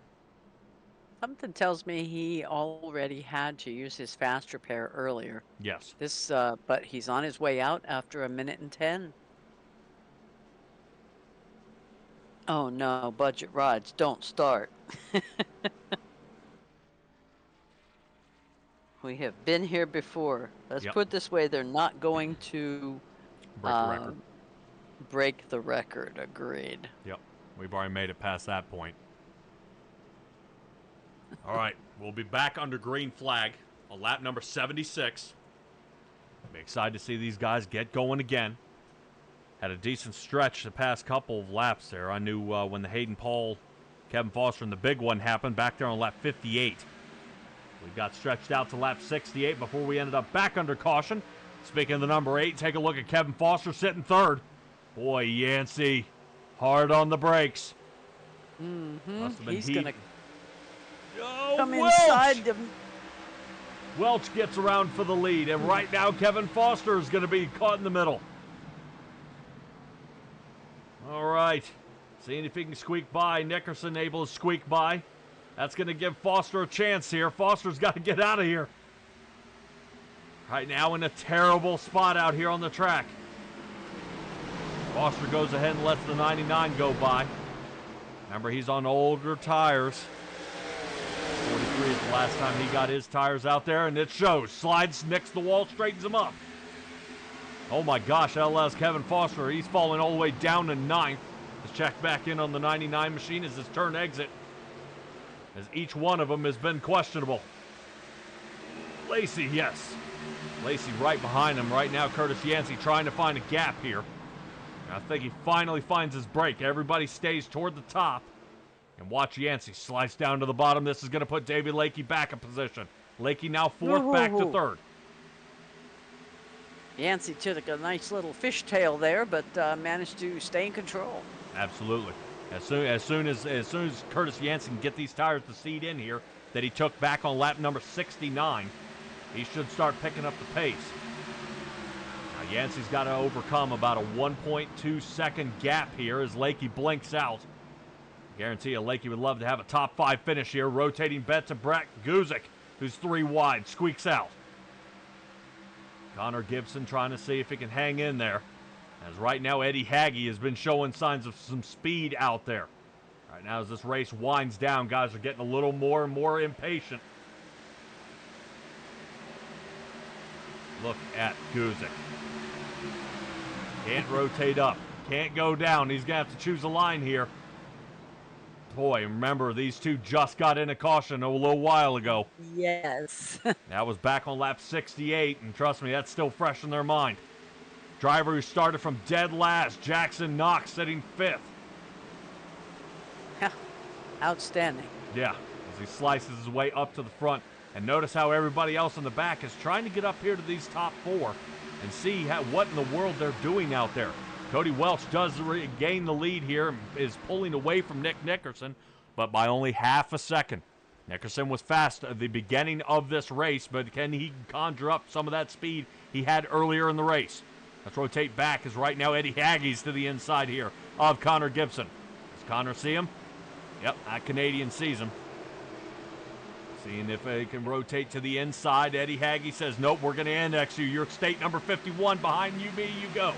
Something tells me he already had to use his fast repair earlier. Yes. But he's on his way out after 1:10. Oh no, budget rides don't start. We have been here before. Let's put it this way, they're not going to break the record. Break the record, agreed. Yep. We've already made it past that point. All right, we'll be back under green flag on lap number 76. I'm excited to see these guys get going again. Had a decent stretch the past couple of laps there. I knew when the Hayden Paul, Kevin Foster, and the big one happened back there on lap 58. We got stretched out to lap 68 before we ended up back under caution. Speaking of the number 8, take a look at Kevin Foster sitting third. Boy, Yancey, hard on the brakes. Must have been He's heat. going to Oh, come Welch! inside. Welch gets around for the lead, and right now Kevin Foster is going to be caught in the middle. All right, seeing if he can squeak by. Nickerson able to squeak by. That's going to give Foster a chance here. Foster's got to get out of here. Right now in a terrible spot out here on the track. Foster goes ahead and lets the 99 go by. Remember, he's on older tires. 43 is the last time he got his tires out there, and it shows. Slides next to the wall, straightens him up. Oh my gosh, that allows Kevin Foster. He's falling all the way down to 9th. Let's check back in on the 99 machine as his turn exit, as each one of them has been questionable. Lacey, yes. Lacey right behind him right now. Curtis Yancey trying to find a gap here. I think he finally finds his break. Everybody stays toward the top. And watch Yancey slice down to the bottom. This is going to put David Lakey back in position. Lakey now 4th, back to 3rd. Yancey took a nice little fishtail there, but managed to stay in control. Absolutely. As soon as Curtis Yancey can get these tires to seat in here that he took back on lap number 69, he should start picking up the pace. Now Yancey's got to overcome about a 1.2 second gap here as Lakey blinks out. Guarantee you Lakey would love to have a top 5 finish here. Rotating bet to Brett Guzik, who's 3 wide, squeaks out. Connor Gibson trying to see if he can hang in there. As right now Eddie Hagge has been showing signs of some speed out there. Right now as this race winds down, guys are getting a little more and more impatient. Look at Guzik. Can't rotate up. Can't go down. He's going to have to choose a line here. Boy, remember, these two just got in a caution a little while ago. Yes. That was back on lap 68, and trust me, that's still fresh in their mind. Driver who started from dead last, Jackson Knox, sitting 5th. Outstanding. Yeah, as he slices his way up to the front. And notice how everybody else in the back is trying to get up here to these top 4 and see what in the world they're doing out there. Cody Welch does gain the lead here and is pulling away from Nick Nickerson, but by only half a second. Nickerson was fast at the beginning of this race, but can he conjure up some of that speed he had earlier in the race? Let's rotate back as right now Eddie Hagge's to the inside here of Connor Gibson. Does Connor see him? Yep, that Canadian sees him. Seeing if he can rotate to the inside. Eddie Hagge says, nope, we're going to index you. You're state number 51. Behind you, me, you go.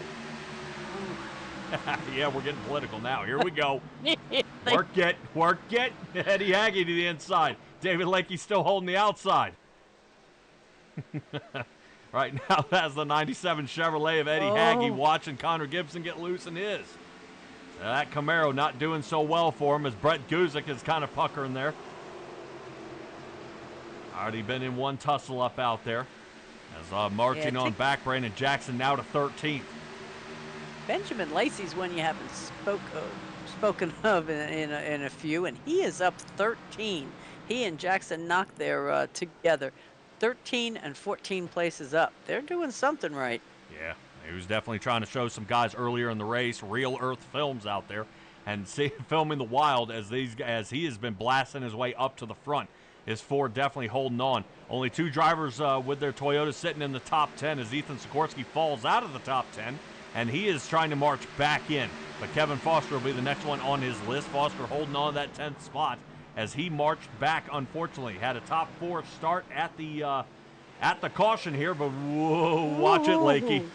Yeah, we're getting political now. Here we go. Work it. Eddie Hagge to the inside. David Lakey still holding the outside. Right now, that's the 97 Chevrolet of Eddie Hagge watching Connor Gibson get loose in his. That Camaro not doing so well for him as Brett Guzik is kind of puckering there. Already been in one tussle up out there. As marching on back, Brandon Jackson now to 13th. Benjamin Lacey's one you haven't spoken of in a few, and he is up 13. He and Jackson knocked their together. 13 and 14 places up. They're doing something right. Yeah, he was definitely trying to show some guys earlier in the race, Real Earth Films out there, and filming the wild as he has been blasting his way up to the front. His Ford definitely holding on. Only 2 drivers with their Toyota sitting in the top 10 as Ethan Sikorsky falls out of the top 10, and he is trying to march back in. But Kevin Foster will be the next one on his list. Foster holding on to that 10th spot as he marched back, unfortunately. Had a top 4 start at the caution here, but whoa, watch it, Lakey. Now,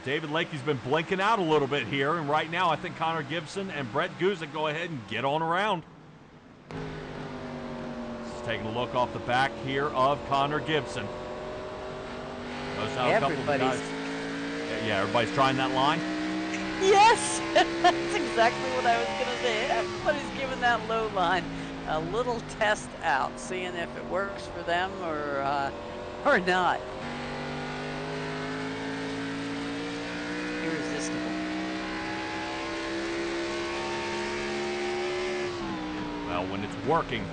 David Lakey's been blinking out a little bit here, and right now I think Connor Gibson and Brett Guzik go ahead and get on around. Just taking a look off the back here of Connor Gibson. Notice how a couple of guys, everybody's trying that line. Yes, that's exactly what I was going to say. Everybody's giving that low line a little test out, seeing if it works for them or not. Irresistible. Well, when it's working,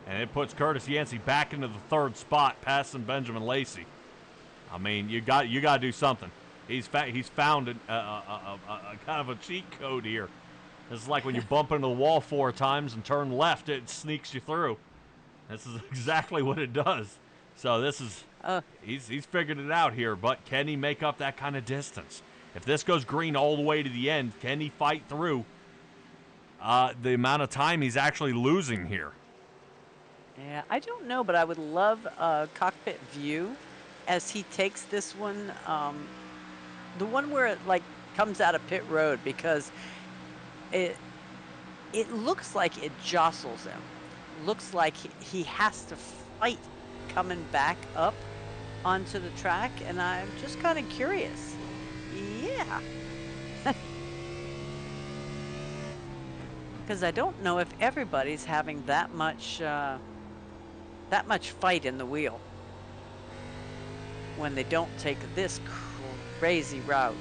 and it puts Curtis Yancey back into the 3rd spot, passing Benjamin Lacey. I mean, you got to do something. He's found a kind of a cheat code here. This is like when you bump into the wall 4 times and turn left, it sneaks you through. This is exactly what it does. So this is he's figured it out here, but can he make up that kind of distance? If this goes green all the way to the end, can he fight through the amount of time he's actually losing here? Yeah, I don't know, but I would love a cockpit view as he takes this one, the one where it like comes out of pit road, because it looks like it jostles him. Looks like he has to fight coming back up onto the track, and I'm just kind of curious. Yeah. Because I don't know if everybody's having that much fight in the wheel when they don't take this crazy route.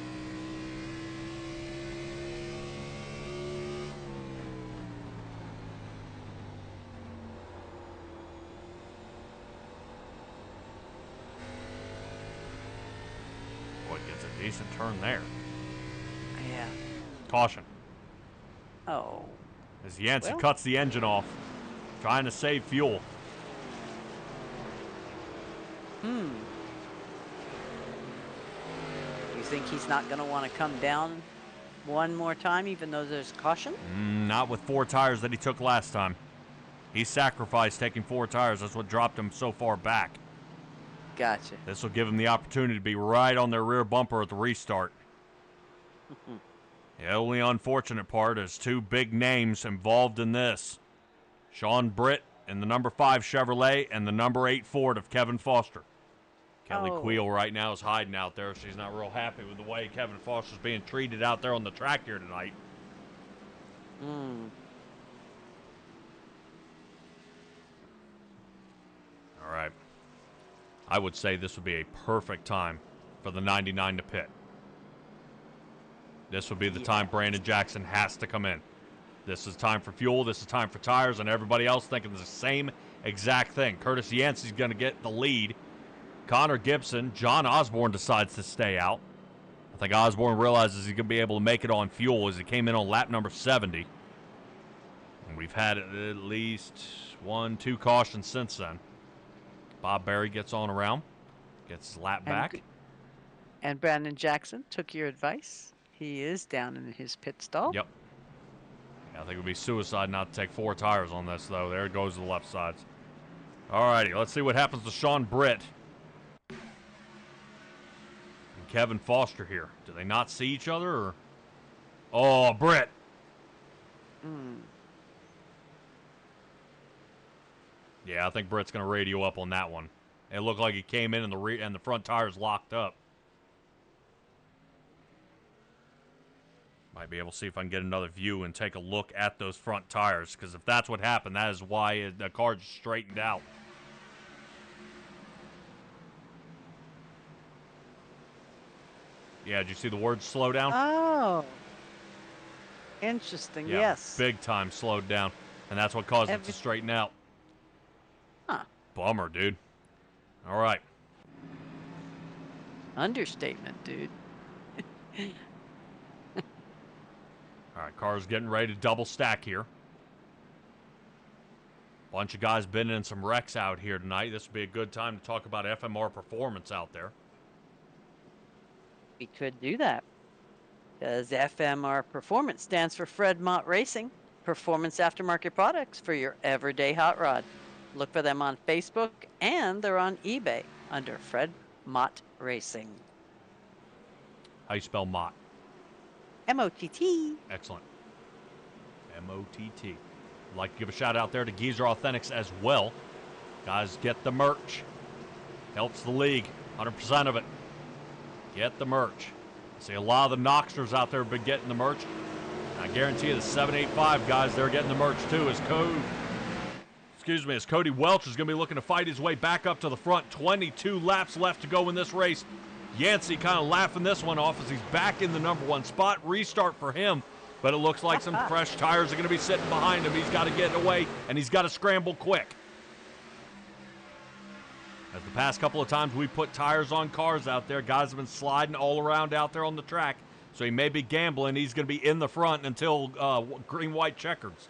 Boy, gets a decent turn there. Yeah. Caution. Oh. As Yancey Well. cuts the engine off, trying to save fuel. You think he's not going to want to come down one more time, even though there's caution? Not with 4 tires that he took last time. He sacrificed taking 4 tires. That's what dropped him so far back. Gotcha. This will give him the opportunity to be right on their rear bumper at the restart. The only unfortunate part is 2 big names involved in this. Sean Britt in the number 5 Chevrolet and the number 8 Ford of Kevin Foster. Kelly Queel right now is hiding out there. She's not real happy with the way Kevin Foster's being treated out there on the track here tonight. All right. I would say this would be a perfect time for the 99 to pit. This would be the time Brandon Jackson has to come in. This is time for fuel. This is time for tires, and everybody else thinking the same exact thing. Curtis Yancey's going to get the lead. Connor Gibson, John Osborne decides to stay out. I think Osborne realizes he's going to be able to make it on fuel as he came in on lap number 70. And we've had at least 1-2 cautions since then. Bob Berry gets on around, gets his lap back. And Brandon Jackson took your advice. He is down in his pit stall. Yep. Yeah, I think it would be suicide not to take 4 tires on this, though. There it goes to the left sides. All righty, let's see what happens to Sean Britt and Kevin Foster here. Do they not see each other? Or? Oh, Britt. Yeah, I think Britt's going to radio up on that one. It looked like he came in and the front tires locked up. Might be able to see if I can get another view and take a look at those front tires, because if that's what happened, that is why the car just straightened out. Yeah, did you see the word slow down? Oh. Interesting, Yeah, yes. big time slowed down, and that's what caused it to straighten out. Huh. Bummer, dude. All right. Understatement, dude. All right, car's getting ready to double stack here. Bunch of guys been in some wrecks out here tonight. This would be a good time to talk about FMR performance out there. We could do that. Because FMR Performance stands for Fred Mott Racing, performance aftermarket products for your everyday hot rod. Look for them on Facebook, and they're on eBay under Fred Mott Racing. How you spell Mott? M-O-T-T. Excellent. M-O-T-T. I'd like to give a shout out there to Geezer Authentics as well. Guys, get the merch. Helps the league. 100% of it. Get the merch. I see a lot of the Knoxers out there have been getting the merch. I guarantee you the 785 guys, they're getting the merch too. As Cody Welch is going to be looking to fight his way back up to the front. 22 laps left to go in this race. Yancey kind of laughing this one off as he's back in the number 1 spot. Restart for him, but it looks like some fresh tires are going to be sitting behind him. He's got to get away, and he's got to scramble quick. As the past couple of times we put tires on cars out there, guys have been sliding all around out there on the track. So he may be gambling. He's going to be in the front until green-white checkers.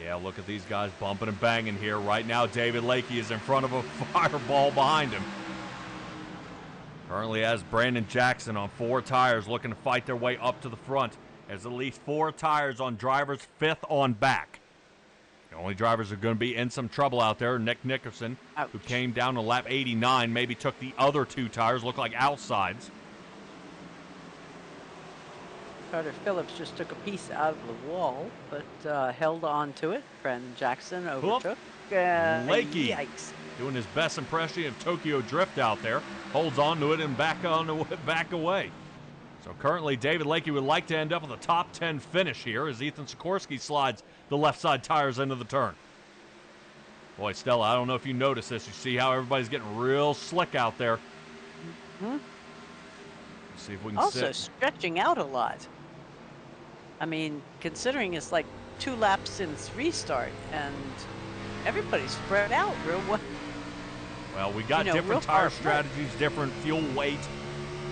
Yeah, look at these guys bumping and banging here. Right now, David Lakey is in front of a fireball behind him. Currently has Brandon Jackson on 4 tires looking to fight their way up to the front. There's at least 4 tires on drivers, 5th on back. The only drivers who are going to be in some trouble out there, Nick Nickerson, Ouch. who came down to lap 89, maybe took the other 2 tires, look like outsides. Carter Phillips just took a piece out of the wall, but held on to it. Brandon Jackson overtook. Lakey Yikes. doing his best impression of Tokyo Drift out there. Holds on to it and back away. So currently, David Lakey would like to end up with a top 10 finish here as Ethan Sikorsky slides the left side tires into the turn. Boy, Stella, I don't know if you noticed this. You see how everybody's getting real slick out there. Hmm? Let's see if we can Also sit. stretching out a lot. I mean, considering it's like 2 laps since restart, and everybody's spread out real well. Well, we got real different far tire apart. strategies, different fuel weight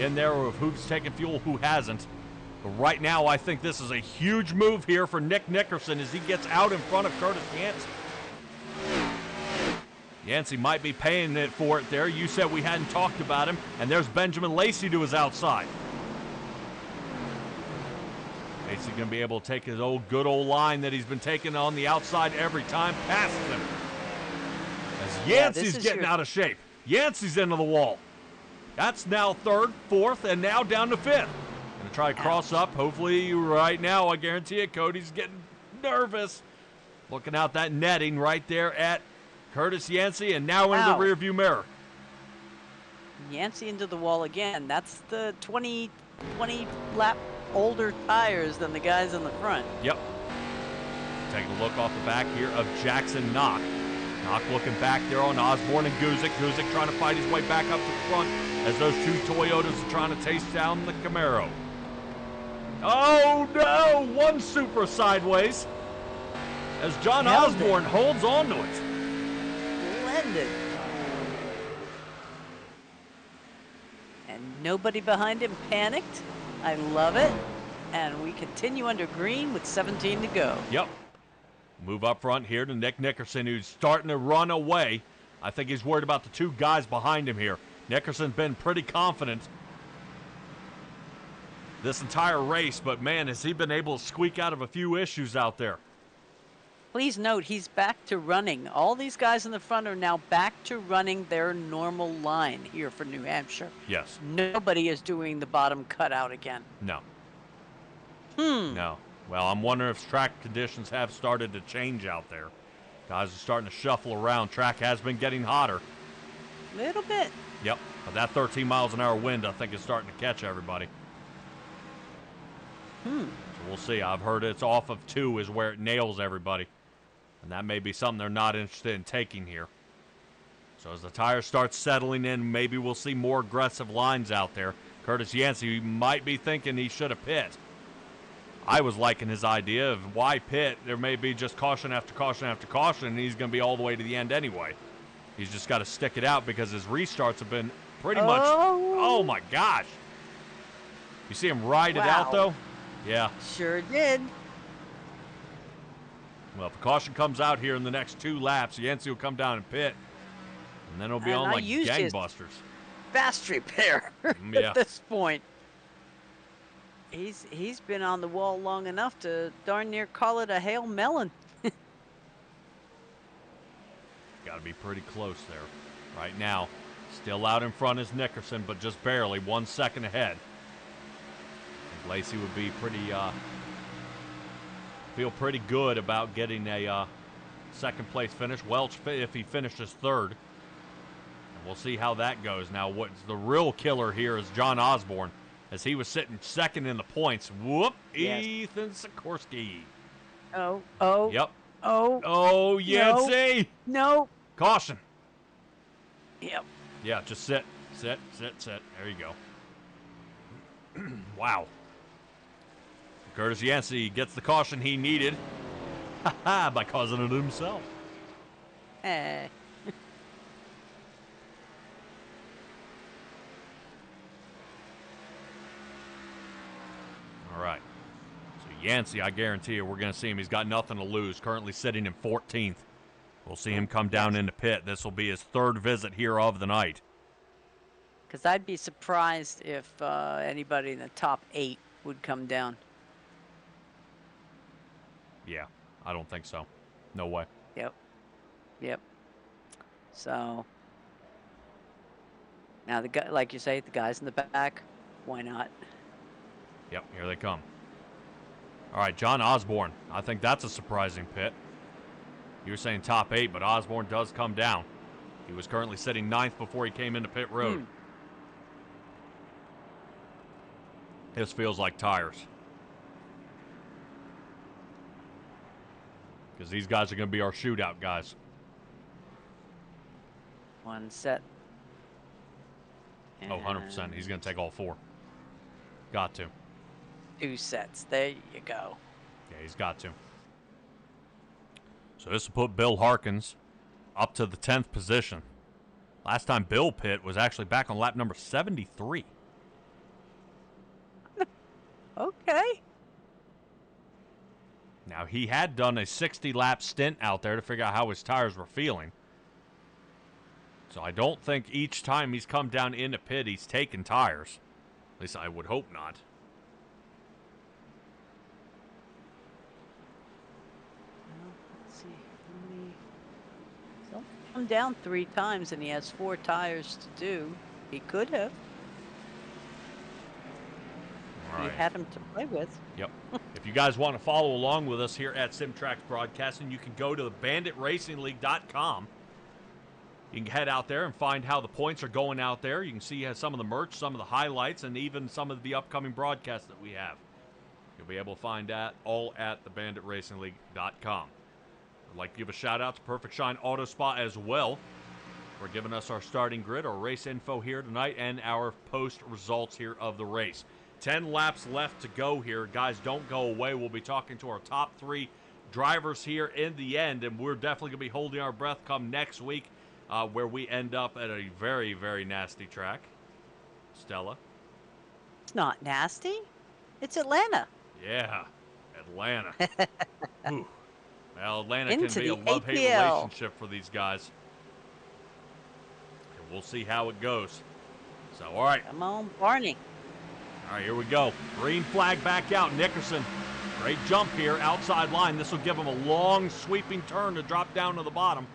in there of who's taking fuel, who hasn't. But right now, I think this is a huge move here for Nick Nickerson as he gets out in front of Curtis Yancey. Yancey might be paying it for it there. You said we hadn't talked about him, and there's Benjamin Lacey to his outside. Lacey going to be able to take his good old line that he's been taking on the outside every time, passes him. As Yancey's getting out of shape. Yancey's into the wall. That's now 3rd, 4th, and now down to 5th. Going to try to cross up. Hopefully right now, I guarantee it, Cody's getting nervous. Looking out that netting right there at Curtis Yancey, and now into the rearview mirror. Yancey into the wall again. That's the 20 lap older tires than the guys in the front. Yep. Taking a look off the back here of Jackson Knock. Knock looking back there on Osborne and Guzik. Guzik trying to fight his way back up to the front as those 2 Toyotas are trying to taste down the Camaro. Oh no! 1 super sideways as John Osborne holds on to it. Splendid. And nobody behind him panicked. I love it. And we continue under green with 17 to go. Yep. Move up front here to Nick Nickerson, who's starting to run away. I think he's worried about the 2 guys behind him here. Nickerson's been pretty confident this entire race, but man, has he been able to squeak out of a few issues out there. Please note, he's back to running. All these guys in the front are now back to running their normal line here for New Hampshire. Yes. Nobody is doing the bottom cutout again. No. No. Well, I'm wondering if track conditions have started to change out there. Guys are starting to shuffle around. Track has been getting hotter. Little bit. Yep. But that 13 miles an hour wind, I think, is starting to catch everybody. So we'll see. I've heard it's off of 2 is where it nails everybody. And that may be something they're not interested in taking here. So as the tires start settling in, maybe we'll see more aggressive lines out there. Curtis Yancey might be thinking he should have pit. I was liking his idea of why pit. There may be just caution after caution after caution, and he's going to be all the way to the end anyway. He's just got to stick it out because his restarts have been pretty much... Oh, my gosh. You see him ride it out, though? Yeah. Sure did. Well, if the caution comes out here in the next 2 laps, Yancey will come down and pit. And then it'll be on like gangbusters. Fast repair Yeah. at this point. He's been on the wall long enough to darn near call it a Hail Melon. Got to be pretty close there. Right now, still out in front is Nickerson, but just barely 1 second ahead. I think Lacey would be pretty, feel pretty good about getting a second place finish. Welch, if he finishes 3rd. And we'll see how that goes. Now, what's the real killer here is John Osborne, as he was sitting 2nd in the points. Whoop, yes. Ethan Sikorsky. Oh. Yep. Oh, Yancey. No. Caution. Yep. Yeah, just sit. There you go. Wow. Curtis Yancey gets the caution he needed by causing it himself. Eh. All right. So Yancey, I guarantee you, we're going to see him. He's got nothing to lose. Currently sitting in 14th. We'll see him come down into pit. This will be his third visit here of the night. Because I'd be surprised if anybody in the top 8 would come down. Yeah, I don't think so. No way. Yep. So now the guy, like you say, the guys in the back, why not? Yep, here they come. All right, John Osborne. I think that's a surprising pit. You were saying top 8, but Osborne does come down. He was currently sitting 9th before he came into pit road. This feels like tires. Because these guys are going to be our shootout guys. One set. Oh, 100%. He's going to take all 4. Got to. 2 sets. There you go. Yeah, he's got to. So this will put Bill Harkins up to the 10th position. Last time Bill pit was actually back on lap number 73. Okay. Now, he had done a 60-lap stint out there to figure out how his tires were feeling. So I don't think each time he's come down into pit, he's taken tires. At least I would hope not. Let's see. He's only come down 3 times, and he has 4 tires to do. He could have. All right. You had him to play with. Yep. If you guys want to follow along with us here at SimTrax Broadcasting, you can go to BanditRacingLeague.com. You can head out there and find how the points are going out there. You can see some of the merch, some of the highlights, and even some of the upcoming broadcasts that we have. You'll be able to find that all at BanditRacingLeague.com. I'd like to give a shout-out to Perfect Shine Auto Spa as well for giving us our starting grid, our race info here tonight, and our post results here of the race. 10 laps left to go here. Guys, don't go away. We'll be talking to our top 3 drivers here in the end, and we're definitely going to be holding our breath come next week where we end up at a very, very nasty track. Stella? It's not nasty. It's Atlanta. Yeah, Atlanta. Ooh. Well, Atlanta Into can be a the love-hate APL. relationship for these guys. And we'll see how it goes. So, all right. Come on, Barney. All right, here we go. Green flag back out. Nickerson, great jump here, outside line. This will give him a long sweeping turn to drop down to the bottom,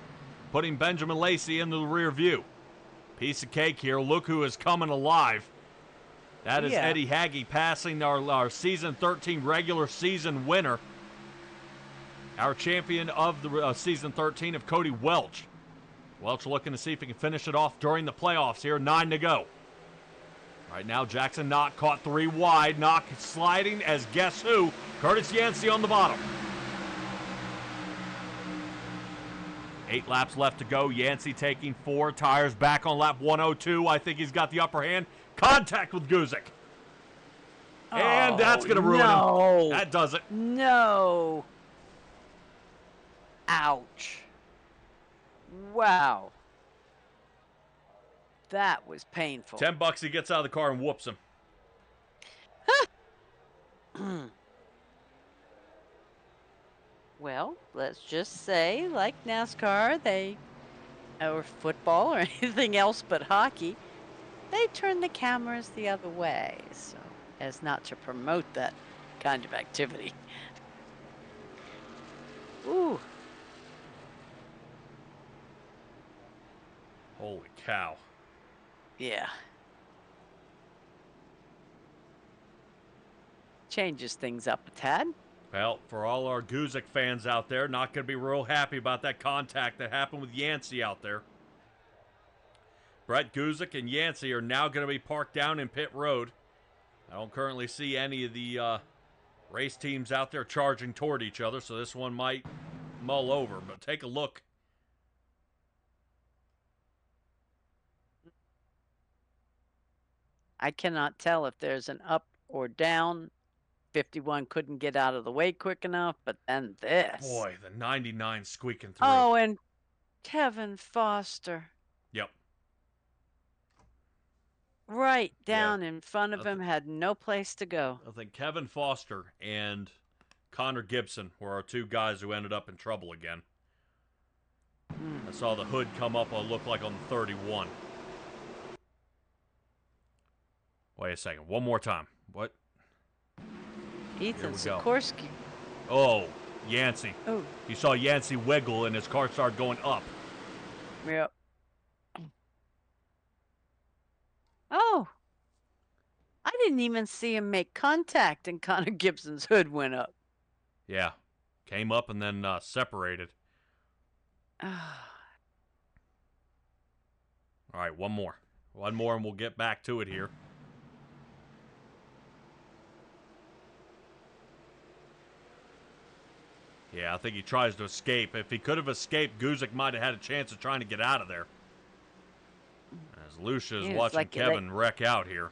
putting Benjamin Lacey into the rear view. Piece of cake here. Look who is coming alive. That is Eddie Hagge passing our Season 13 regular season winner, our champion of the Season 13 of Cody Welch. Welch looking to see if he can finish it off during the playoffs here. 9 to go. Right now, Jackson Knock caught 3 wide. Knock sliding as guess who? Curtis Yancey on the bottom. 8 laps left to go. Yancey taking 4 tires back on lap 102. I think he's got the upper hand. Contact with Guzik. And that's going to ruin him. That does it. No. Ouch. Wow. That was painful. $10 he gets out of the car and whoops him. Well, let's just say, like NASCAR, or football, or anything else but hockey, they turn the cameras the other way, so as not to promote that kind of activity. Ooh. Holy cow. Yeah. Changes things up a tad. Well, for all our Guzik fans out there, not going to be real happy about that contact that happened with Yancey out there. Brett Guzik and Yancey are now going to be parked down in pit road. I don't currently see any of the race teams out there charging toward each other, so this one might mull over, but take a look. I cannot tell if there's an up or down. 51 couldn't get out of the way quick enough, but then this. Boy, the 99 squeaking through. Oh, and Kevin Foster. Yep. right down in front of him, had no place to go. I think Kevin Foster and Connor Gibson were our two guys who ended up in trouble again. I saw the hood come up on look like on the 31. Wait a second. One more time. What? Ethan Sikorsky. Oh, Yancey. Oh. You saw Yancey wiggle and his car started going up. Yep. Oh. I didn't even see him make contact and Connor Gibson's hood went up. Yeah. Came up and then separated. All right, one more. One more and we'll get back to it here. Yeah, I think he tries to escape. If he could have escaped, Guzik might have had a chance of trying to get out of there. As Lucia is watching Kevin wreck out here.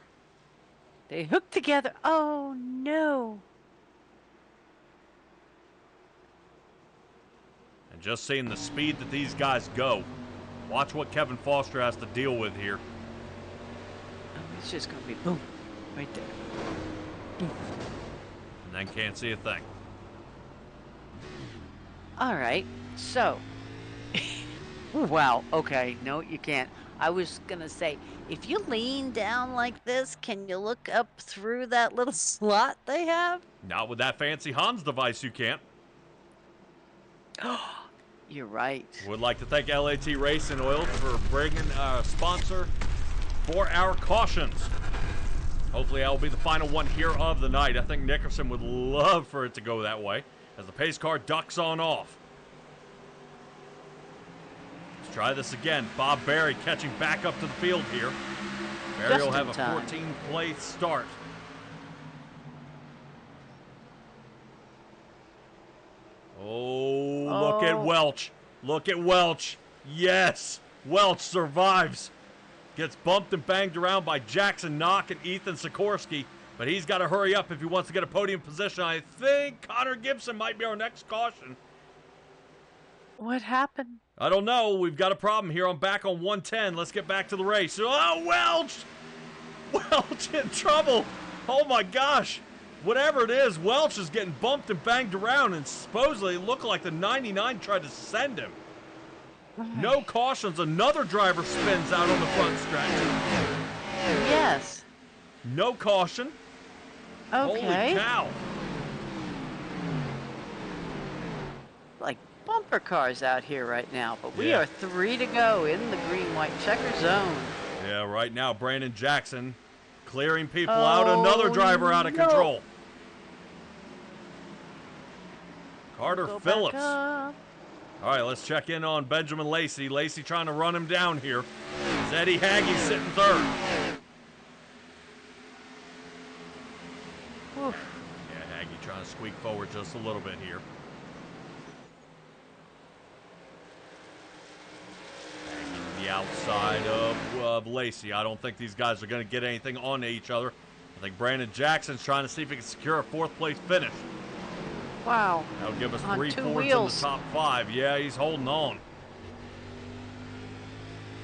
They hooked together. Oh, no. And just seeing the speed that these guys go. Watch what Kevin Foster has to deal with here. Oh, it's just going to be boom. Right there. Boom. And then can't see a thing. All right, so, wow, okay, no, you can't. I was going to say, if you lean down like this, can you look up through that little slot they have? Not with that fancy Hans device, you can't. You're right. Would like to thank LAT Racing Oil for bringing a sponsor for our cautions. Hopefully that will be the final one here of the night. I think Nickerson would love for it to go that way, as the pace car ducks on off. Let's try this again. Bob Berry catching back up to the field here. Berry will have a 14th-place start. Oh, look at Welch. Look at Welch. Yes, Welch survives. Gets bumped and banged around by Jackson Knock and Ethan Sikorsky. But he's got to hurry up if he wants to get a podium position. I think Connor Gibson might be our next caution. What happened? I don't know. We've got a problem here. I'm back on 110. Let's get back to the race. Oh, Welch! Welch in trouble. Oh, my gosh. Whatever it is, Welch is getting bumped and banged around, and supposedly it looked like the 99 tried to send him. No cautions. Another driver spins out on the front stretch. Yes. No caution. Okay. Holy cow. Like bumper cars out here right now, but we are 3 to go in the green-white checker zone. Yeah, right now, Brandon Jackson clearing people out. Another driver out of control. Carter Phillips. All right, let's check in on Benjamin Lacey. Lacey trying to run him down here. Is Eddie Haggy sitting third? Oof. Yeah, Haggy trying to squeak forward just a little bit here. Haggy to the outside of Lacey. I don't think these guys are going to get anything on each other. I think Brandon Jackson's trying to see if he can secure a 4th place finish. Wow. That'll give us on 3 2 Fords wheels. in the top 5. Yeah, he's holding on.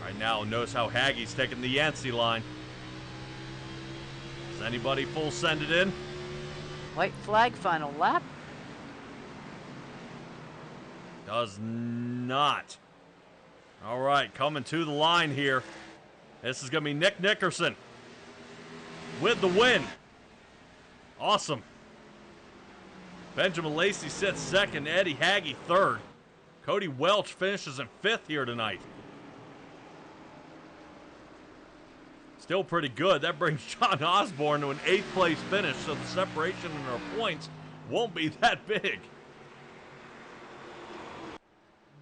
Right now, notice how Haggy's taking the Yancey line. Does anybody full send it in? White flag final lap. Does not. All right, coming to the line here. This is going to be Nick Nickerson with the win. Awesome. Benjamin Lacey sits second, Eddie Haggy third. Cody Welch finishes in 5th here tonight. Still pretty good. That brings John Osborne to an 8th place finish, so the separation in our points won't be that big.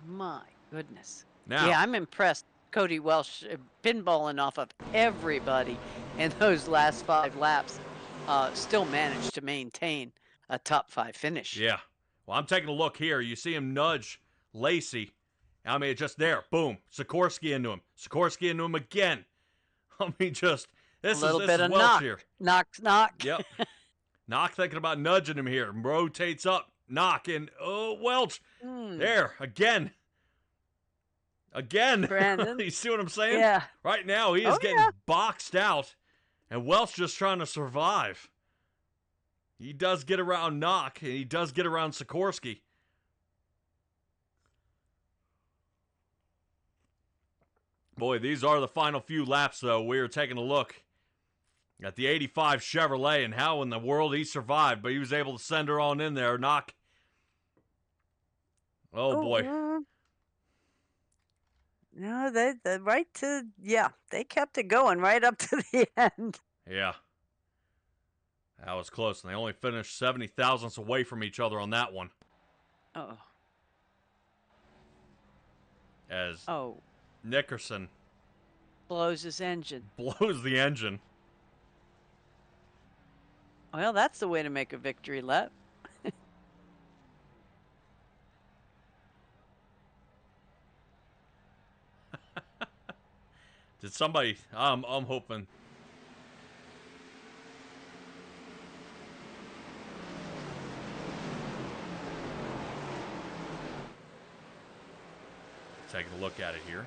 My goodness. Now, yeah, I'm impressed. Cody Welch pinballing off of everybody in those last 5 laps. Still managed to maintain a top 5 finish. Yeah. Well, I'm taking a look here. You see him nudge Lacey. I mean, just there. Boom. Sikorsky into him. Sikorsky into him again. I mean, just, this is Welch knock. here. Knock. Yep. Knock thinking about nudging him here. Rotates up. Knock. And, oh, Welch. There. Again. Brandon. You see what I'm saying? Yeah. Right now, he is getting boxed out. And Welch just trying to survive. He does get around Knock, and he does get around Sikorsky. Boy, these are the final few laps, though. We are taking a look at the 85 Chevrolet and how in the world he survived, but he was able to send her on in there. Knock. Oh, boy. No, they they kept it going right up to the end. Yeah. That was close, and they only finished 70 thousandths away from each other on that one. Oh. As Nickerson blows his engine. Blows the engine. Well, that's the way to make a victory lap. Did somebody... I'm hoping... Taking a look at it here.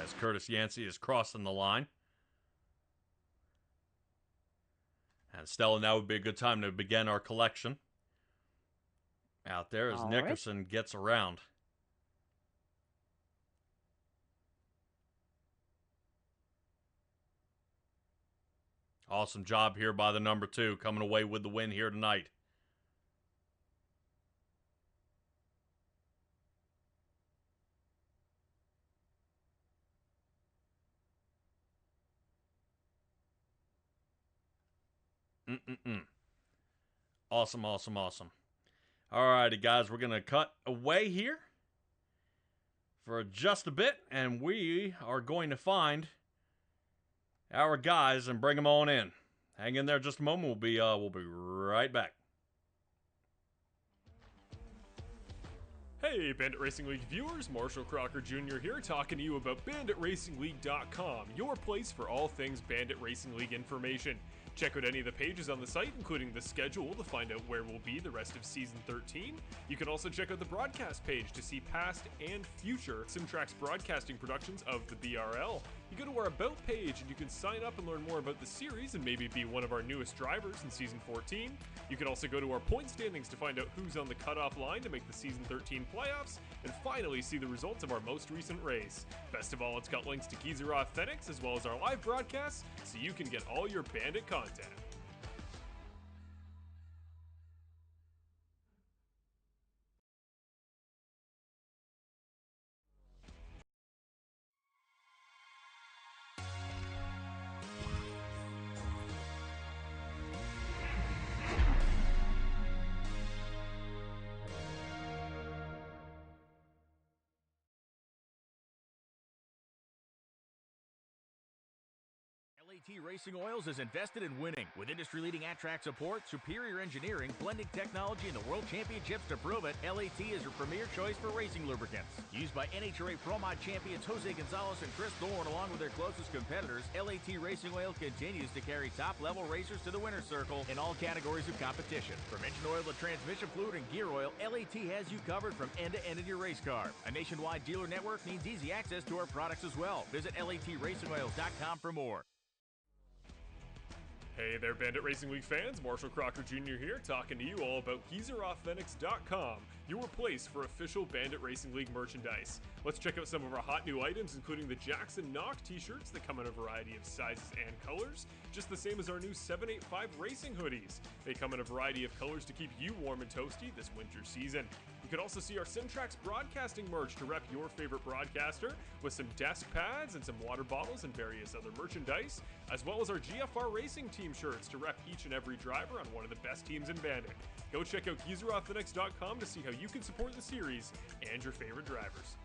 As Curtis Yancey is crossing the line. And Stella, now would be a good time to begin our collection. Out there as Nickerson gets around. Awesome job here by the number 2, coming away with the win here tonight. Awesome, awesome, awesome. Alrighty, guys, we're going to cut away here for just a bit, and we are going to find our guys and bring them on in. Hang in there just a moment. We'll be right back. Hey, Bandit Racing League viewers, Marshall Crocker Jr. here, talking to you about BanditRacingLeague.com, your place for all things Bandit Racing League information. Check out any of the pages on the site, including the schedule, to find out where we'll be the rest of Season 13. You can also check out the broadcast page to see past and future SimTrax broadcasting productions of the BRL. You go to our About page and you can sign up and learn more about the series and maybe be one of our newest drivers in Season 14. You can also go to our point standings to find out who's on the cutoff line to make the Season 13 playoffs, and finally see the results of our most recent race. Best of all, it's got links to Geezer Authentics as well as our live broadcasts, so you can get all your Bandit content. LAT Racing Oils is invested in winning. With industry-leading at-track support, superior engineering, blending technology, and the World Championships to prove it, LAT is your premier choice for racing lubricants. Used by NHRA Pro Mod champions Jose Gonzalez and Chris Thorne, along with their closest competitors, LAT Racing Oil continues to carry top-level racers to the winner's circle in all categories of competition. From engine oil to transmission fluid and gear oil, LAT has you covered from end to end in your race car. A nationwide dealer network means easy access to our products as well. Visit LATRacingOils.com for more. Hey there, Bandit Racing League fans. Marshall Crocker Jr. here, talking to you all about GeezerAuthentics.com, your place for official Bandit Racing League merchandise. Let's check out some of our hot new items, including the Jackson Knock t-shirts that come in a variety of sizes and colors, just the same as our new 785 Racing hoodies. They come in a variety of colors to keep you warm and toasty this winter season. You can also see our SimTrax broadcasting merch to rep your favorite broadcaster, with some desk pads and some water bottles and various other merchandise, as well as our GFR Racing team shirts to rep each and every driver on one of the best teams in Bandit. Go check out GeezerAuthentics.com to see how you can support the series and your favorite drivers.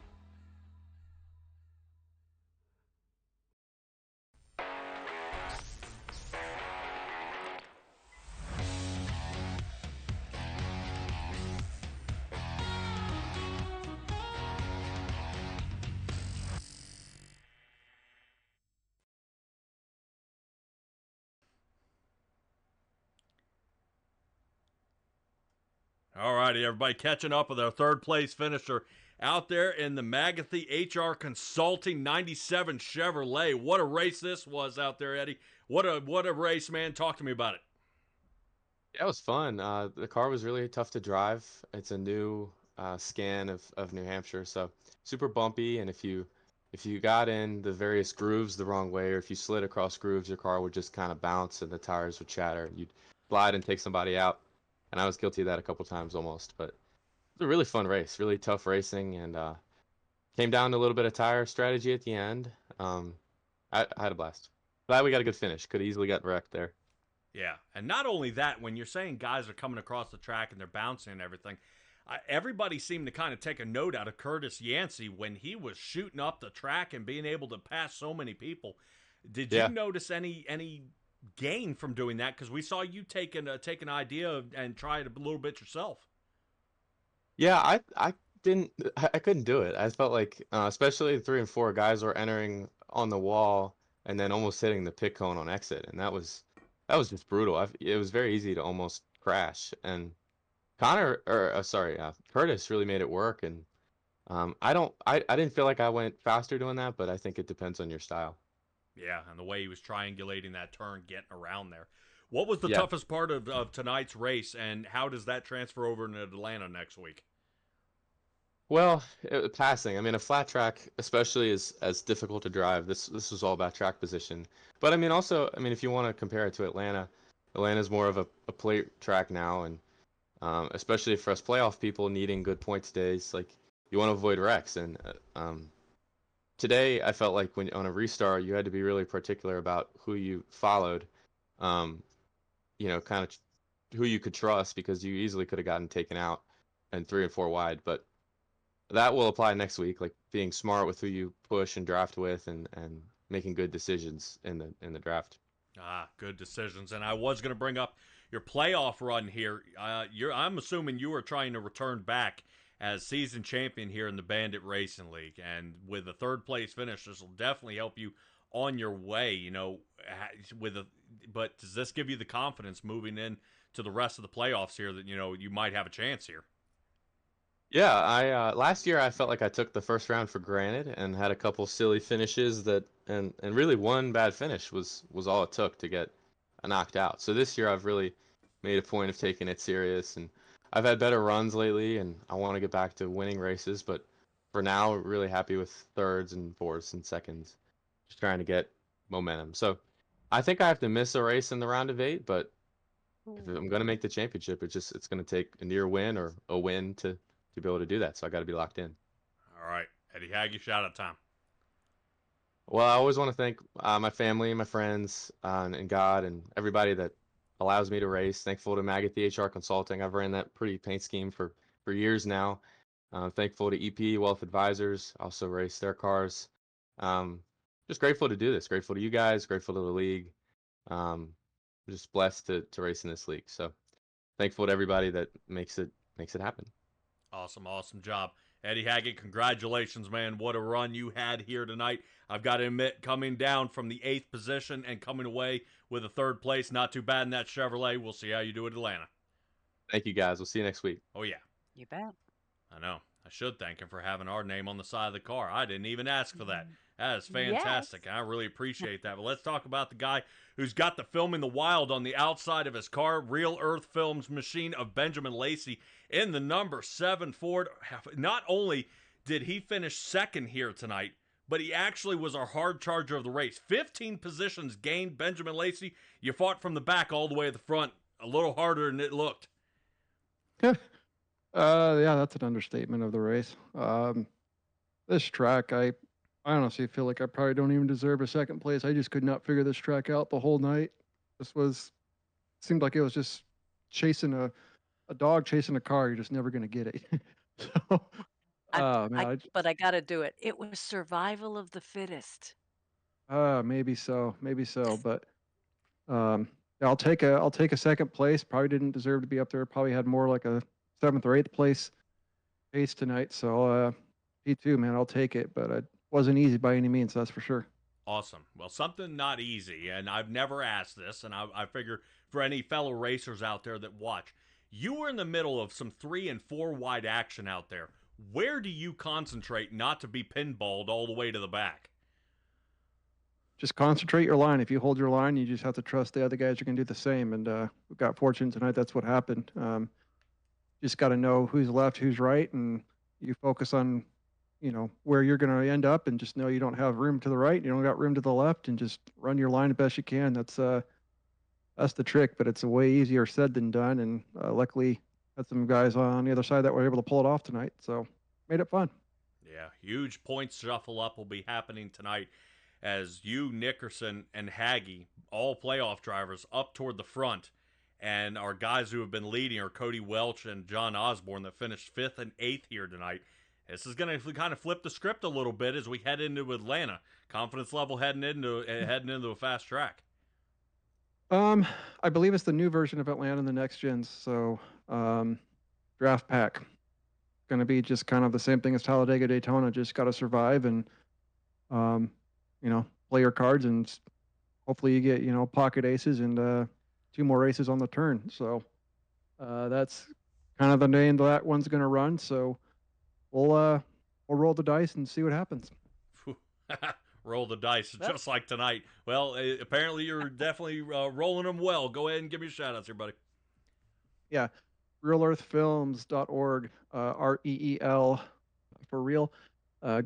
Alrighty, everybody, catching up with our third place finisher out there in the Magathy HR Consulting 97 Chevrolet. What a race this was out there, Eddie. What a race, man. Talk to me about it. Yeah, it was fun. The car was really tough to drive. It's a new scan of New Hampshire, so super bumpy. And if you got in the various grooves the wrong way, or if you slid across grooves, your car would just kind of bounce and the tires would chatter, and you'd slide and take somebody out. And I was guilty of that a couple times almost. But it was a really fun race, really tough racing, and came down to a little bit of tire strategy at the end. I had a blast. Glad we got a good finish. Could have easily got wrecked there. Yeah, and not only that, when you're saying guys are coming across the track and they're bouncing and everything, everybody seemed to kind of take a note out of Curtis Yancey when he was shooting up the track and being able to pass so many people. Did you notice any gain from doing that? Because we saw you take an idea and try it a little bit yourself. Yeah, I couldn't do it. I felt like, especially the 3 and 4 guys were entering on the wall and then almost hitting the pit cone on exit, and that was just brutal. It was very easy to almost crash, and Curtis really made it work. And I didn't feel like I went faster doing that, but I think it depends on your style. Yeah, and the way he was triangulating that turn, getting around there. What was the toughest part of tonight's race, and how does that transfer over into Atlanta next week? Well, passing. I mean, a flat track, especially, is as difficult to drive. This was all about track position. But I mean, also, if you want to compare it to Atlanta, Atlanta's more of a plate track now, and especially for us playoff people needing good points days, like you want to avoid wrecks. And today, I felt like when on a restart, you had to be really particular about who you followed. Kind of who you could trust, because you easily could have gotten taken out and 3 and 4 wide. But that will apply next week, like being smart with who you push and draft with, and making good decisions in the draft. Good decisions. And I was going to bring up your playoff run here. I'm assuming you are trying to return back as season champion here in the Bandit Racing League, and with a 3rd place finish, this will definitely help you on your way. But does this give you the confidence moving in to the rest of the playoffs here that you might have a chance here? Yeah, I last year I felt like I took the first round for granted and had a couple silly finishes and really one bad finish was all it took to get knocked out. So this year I've really made a point of taking it serious, and I've had better runs lately, and I want to get back to winning races. But for now, really happy with 3rds and 4ths and 2nds, just trying to get momentum. So I think I have to miss a race in the round of 8, but if I'm going to make the championship, it's going to take a near win or a win to be able to do that. So I got to be locked in. All right, Eddie Haggy, shout out time. Well, I always want to thank my family, my friends, and God, and everybody that allows me to race. Thankful to Magathy HR Consulting. I've ran that pretty paint scheme for years now. Thankful to EP Wealth Advisors. Also race their cars. Just grateful to do this. Grateful to you guys. Grateful to the league. Just blessed to race in this league. So thankful to everybody that makes it happen. Awesome job. Eddie Haggett, congratulations, man. What a run you had here tonight. I've got to admit, coming down from the 8th position and coming away with a 3rd place, not too bad in that Chevrolet. We'll see how you do at Atlanta. Thank you, guys. We'll see you next week. Oh, yeah. You bet. I know. I should thank him for having our name on the side of the car. I didn't even ask for that. That is fantastic. Yes. I really appreciate that. But let's talk about the guy who's got the film in the wild on the outside of his car. Real Earth Films machine of Benjamin Lacey in the number 7 Ford. Not only did he finish 2nd here tonight, but he actually was our hard charger of the race. 15 positions gained, Benjamin Lacey. You fought from the back all the way to the front. A little harder than it looked. Yeah, that's an understatement of the race. This track, I honestly feel like I probably don't even deserve a 2nd place. I just could not figure this track out the whole night. Seemed like it was just chasing a dog chasing a car. You're just never going to get it. So, but I got to do it. It was survival of the fittest. Maybe so. But I'll take a 2nd place. Probably didn't deserve to be up there. Probably had more like a 7th or 8th place pace tonight. So P2, man, I'll take it. But it wasn't easy by any means, that's for sure. Awesome. Well, something not easy, and I've never asked this, and I figure for any fellow racers out there that watch, you were in the middle of some 3 and 4 wide action out there. where do you concentrate not to be pinballed all the way to the back? Just concentrate your line. If you hold your line, you just have to trust the other guys are going to do the same. And we got fortunate tonight. That's what happened. Just got to know who's left, who's right, and you focus on, where you're going to end up, and just know you don't have room to the right, you don't got room to the left, and just run your line the best you can. That's the trick, but it's a way easier said than done. And luckily, had some guys on the other side that were able to pull it off tonight, so made it fun. Yeah, huge points shuffle up will be happening tonight as you, Nickerson, and Haggy, all playoff drivers, up toward the front. And our guys who have been leading are Cody Welch and John Osborne that finished 5th and 8th here tonight. This is going to kind of flip the script a little bit as we head into Atlanta. Confidence level heading into a fast track. I believe it's the new version of Atlanta in the next gens. So draft pack. Going to be just kind of the same thing as Talladega Daytona. Just got to survive and, play your cards, and hopefully you get, pocket aces and 2 more races on the turn. So that's kind of the name that one's going to run. So we'll roll the dice and see what happens. Roll the dice, just like tonight. Well, apparently you're definitely rolling them well. Go ahead and give me a shout out here, buddy. Yeah, realearthfilms.org, REEL for real.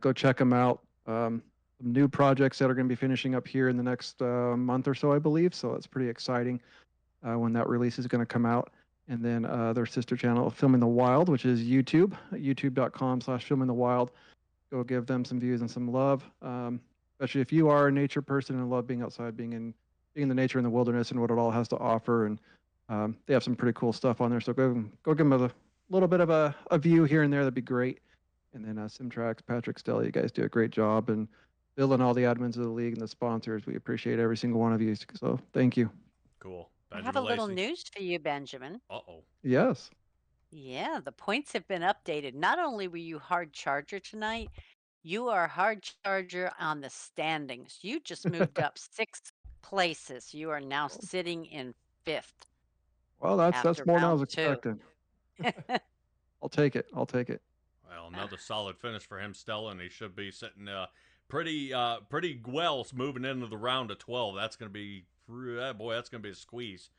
Go check them out. Some new projects that are going to be finishing up here in the next month or so, I believe. So it's pretty exciting when that release is going to come out. And then their sister channel, Filming the Wild, which is YouTube, youtube.com/Filming the Wild. Go give them some views and some love. Especially if you are a nature person and love being outside, being in the nature in the wilderness and what it all has to offer. And they have some pretty cool stuff on there. So go give them a little bit of a view here and there. That'd be great. And then Simtrax, Patrick Stella, you guys do a great job. And Bill and all the admins of the league and the sponsors, we appreciate every single one of you. So thank you. Cool. I have a little news for you, Benjamin. Uh-oh. Yes. Yeah, the points have been updated. Not only were you hard charger tonight, you are hard charger on the standings. You just moved up 6 places. You are now sitting in 5th. Well, that's more than I was round 2. expecting. I'll take it. Well, another solid finish for him, Stella, and he should be sitting pretty well moving into the round of 12. That's going to be, that's going to be a squeeze.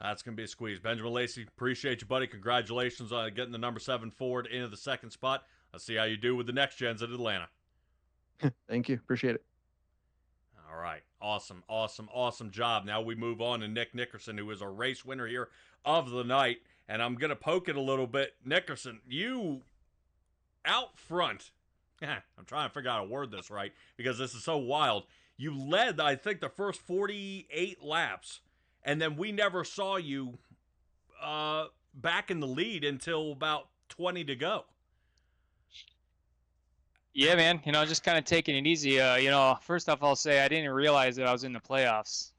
That's going to be a squeeze. Benjamin Lacey, appreciate you, buddy. Congratulations on getting the number 7 Ford into the 2nd spot. Let's see how you do with the next gens at Atlanta. Thank you. Appreciate it. All right. Awesome job. Now we move on to Nick Nickerson, who is our race winner here of the night. And I'm going to poke it a little bit. Nickerson, you out front. I'm trying to figure out how to word this right because this is so wild. You led, I think, the first 48 laps, and then we never saw you back in the lead until about 20 to go. Yeah, man. Just kind of taking it easy. First off, I'll say I didn't realize that I was in the playoffs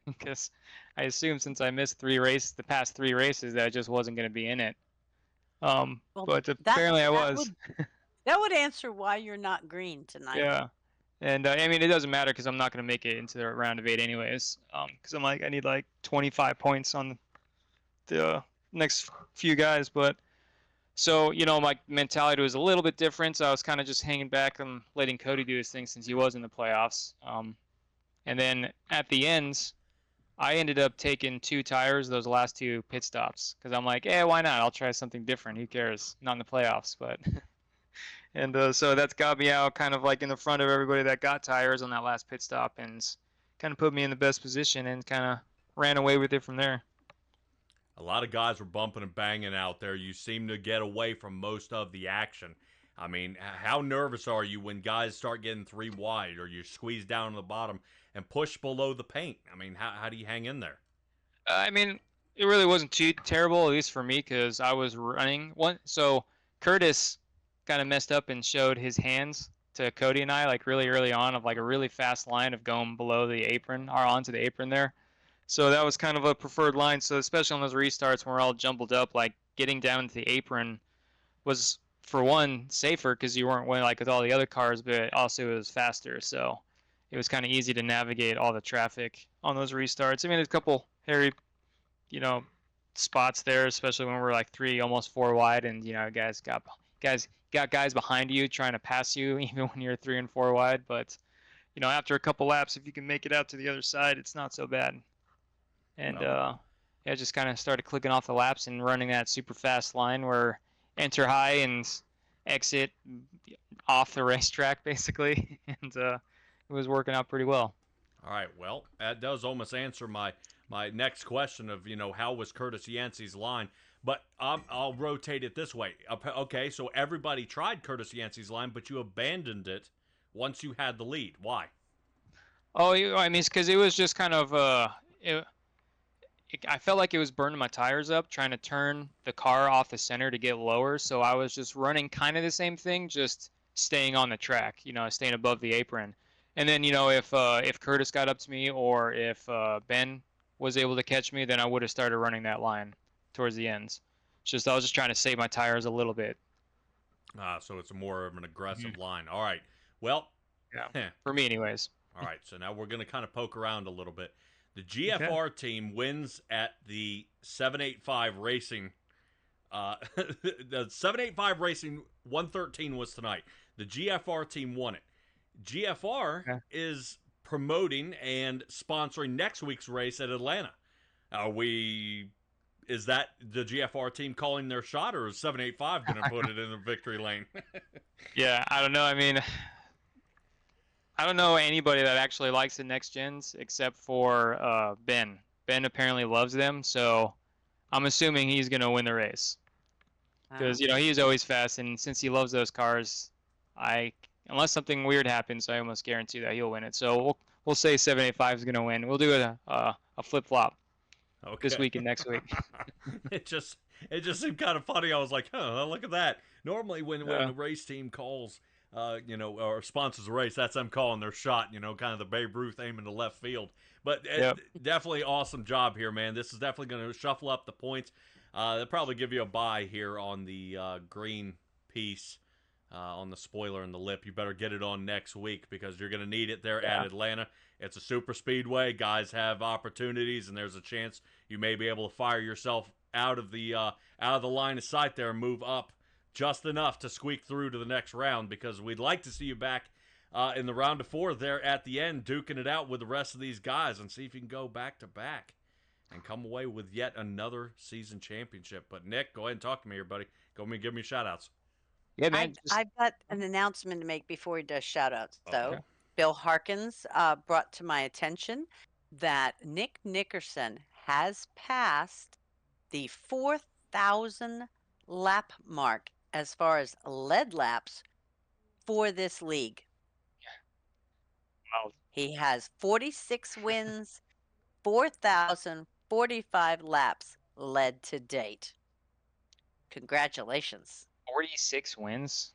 because I assumed since I missed the past 3 races, that I just wasn't going to be in it. But apparently I was. That would answer why you're not green tonight. Yeah. And it doesn't matter because I'm not going to make it into the round of 8 anyways. Because I need like 25 points on the next few guys. But so, my mentality was a little bit different. So I was kind of just hanging back and letting Cody do his thing since he was in the playoffs. And then at the end, I ended up taking 2 tires, those last 2 pit stops. Because I'm like, why not? I'll try something different. Who cares? Not in the playoffs, but... And so that's got me out kind of like in the front of everybody that got tires on that last pit stop and kind of put me in the best position and kind of ran away with it from there. A lot of guys were bumping and banging out there. You seem to get away from most of the action. I mean, how nervous are you when guys start getting 3 wide or you squeeze down to the bottom and push below the paint? I mean, how do you hang in there? It really wasn't too terrible, at least for me, because I was running one. So Curtis kind of messed up and showed his hands to Cody and I like really early on of like a really fast line of going below the apron or onto the apron there. So that was kind of a preferred line. So especially on those restarts when we're all jumbled up, like getting down to the apron was for one safer because you weren't like with all the other cars, but also it was faster. So it was kind of easy to navigate all the traffic on those restarts. There's a couple hairy, spots there, especially when we're like 3, almost 4 wide, and guys got guys behind you trying to pass you even when you're 3 and 4 wide. But after a couple laps, if you can make it out to the other side, it's not so bad. And yeah, just kind of started clicking off the laps and running that super fast line where enter high and exit off the racetrack basically, and it was working out pretty well. All right, well, that does almost answer my next question of, how was Curtis Yancey's line? But I'll rotate it this way. Okay, so everybody tried Curtis Yancey's line, but you abandoned it once you had the lead. Why? Oh, I mean, it's because it was just kind of I felt like it was burning my tires up trying to turn the car off the center to get lower. So I was just running kind of the same thing, just staying on the track, staying above the apron. And then, if Curtis got up to me or if Ben was able to catch me, then I would have started running that line towards the ends. I was just trying to save my tires a little bit. So it's more of an aggressive line. All right. Well, yeah, for me anyways. All right, so now we're going to kind of poke around a little bit. The GFR team wins at the 785 Racing. The 785 Racing 113 was tonight. The GFR team won it. GFR is promoting and sponsoring next week's race at Atlanta. Is that the GFR team calling their shot, or is 785 going to put it in the victory lane? Yeah, I don't know. I mean, I don't know anybody that actually likes the next gens except for Ben. Ben apparently loves them, so I'm assuming he's going to win the race. Because, he's always fast, and since he loves those cars, unless something weird happens, I almost guarantee that he'll win it. So we'll say 785 is going to win. We'll do a flip-flop this week and next week. It just seemed kind of funny. I was like, look at that. Normally when the race team calls or sponsors a race, that's them calling their shot, kind of the Babe Ruth aiming to left field. But definitely awesome job here, man. This is definitely going to shuffle up the points. They'll probably give you a bye here on the green piece, on the spoiler and the lip. You better get it on next week because you're going to need it there at Atlanta. It's a super speedway. Guys have opportunities, and there's a chance you may be able to fire yourself out of the line of sight there and move up just enough to squeak through to the next round, because we'd like to see you back in the round of 4 there at the end, duking it out with the rest of these guys and see if you can go back-to-back and come away with yet another season championship. But, Nick, go ahead and talk to me here, buddy. Give me shout-outs. Yeah, man. I've got an announcement to make before he does shout-outs, though. Okay. Bill Harkins brought to my attention that Nick Nickerson has passed the 4,000 lap mark as far as lead laps for this league. Wow. He has 46 wins, 4,045 laps led to date. Congratulations. 46 wins?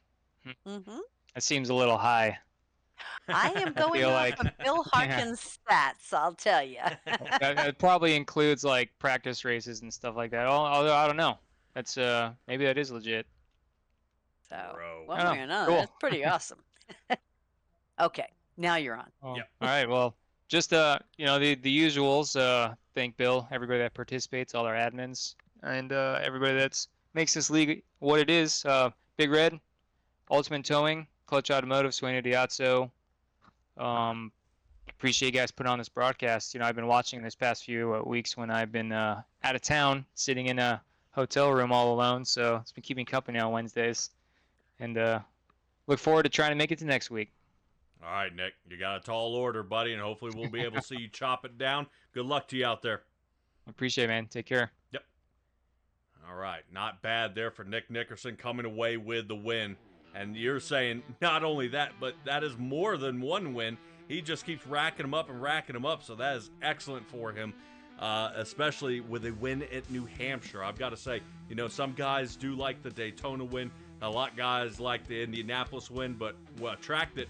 Mm-hmm. That seems a little high. I am going off of Bill Harkins' stats, I'll tell you. that probably includes like practice races and stuff like that. Although I don't know. That's maybe that is legit. So one way or another, that's pretty awesome. Okay, now you're on. Oh, yep. All right. Well, just the usuals. Thank Bill, everybody that participates, all our admins, and everybody that's makes this league what it is. Big Red, Ultimate Towing, Clutch Automotive, Sueno Diazzo. Appreciate you guys putting on this broadcast. I've been watching this past few weeks when I've been out of town, sitting in a hotel room all alone. So it's been keeping company on Wednesdays, and look forward to trying to make it to next week. All right, Nick, you got a tall order, buddy, and hopefully we'll be able to see you chop it down. Good luck to you out there. Appreciate it, man. Take care. Yep. All right, not bad there for Nick Nickerson coming away with the win. And you're saying not only that, but that is more than one win. He just keeps racking them up, so that is excellent for him, especially with a win at New Hampshire. I've got to say, some guys do like the Daytona win. A lot of guys like the Indianapolis win, but a track that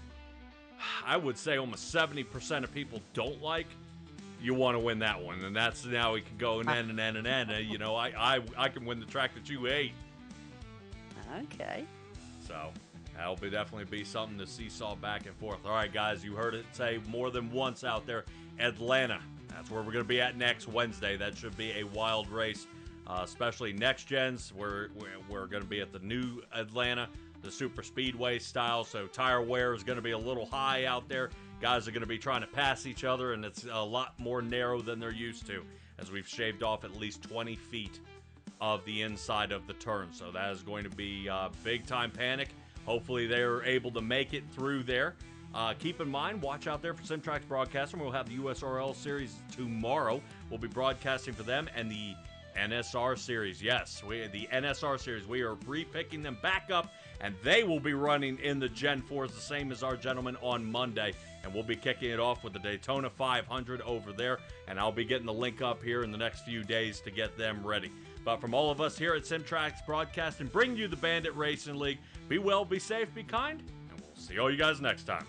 I would say almost 70% of people don't like, you want to win that one. And that's now we can go and I can win the track that you hate. Okay. So that'll definitely be something to seesaw back and forth. All right, guys, you heard it say more than once out there. Atlanta, that's where we're going to be at next Wednesday. That should be a wild race, especially next gens. We're going to be at the new Atlanta. the super speedway style, so tire wear is going to be a little high out there. Guys are going to be trying to pass each other, and it's a lot more narrow than they're used to, as we've shaved off at least 20 feet of the inside of the turn. So that is going to be big time panic. Hopefully they're able to make it through there. Keep in mind, watch out there for Simtrax Broadcasting. We'll have the USRL Series tomorrow. We'll be broadcasting for them, and the NSR Series. Yes, the NSR Series. We are re-picking them back up, and they will be running in the Gen 4s, the same as our gentlemen on Monday. And we'll be kicking it off with the Daytona 500 over there, and I'll be getting the link up here in the next few days to get them ready. But from all of us here at Simtrax Broadcasting, bring you the Bandit Racing League. Be well, be safe, be kind, and we'll see all you guys next time.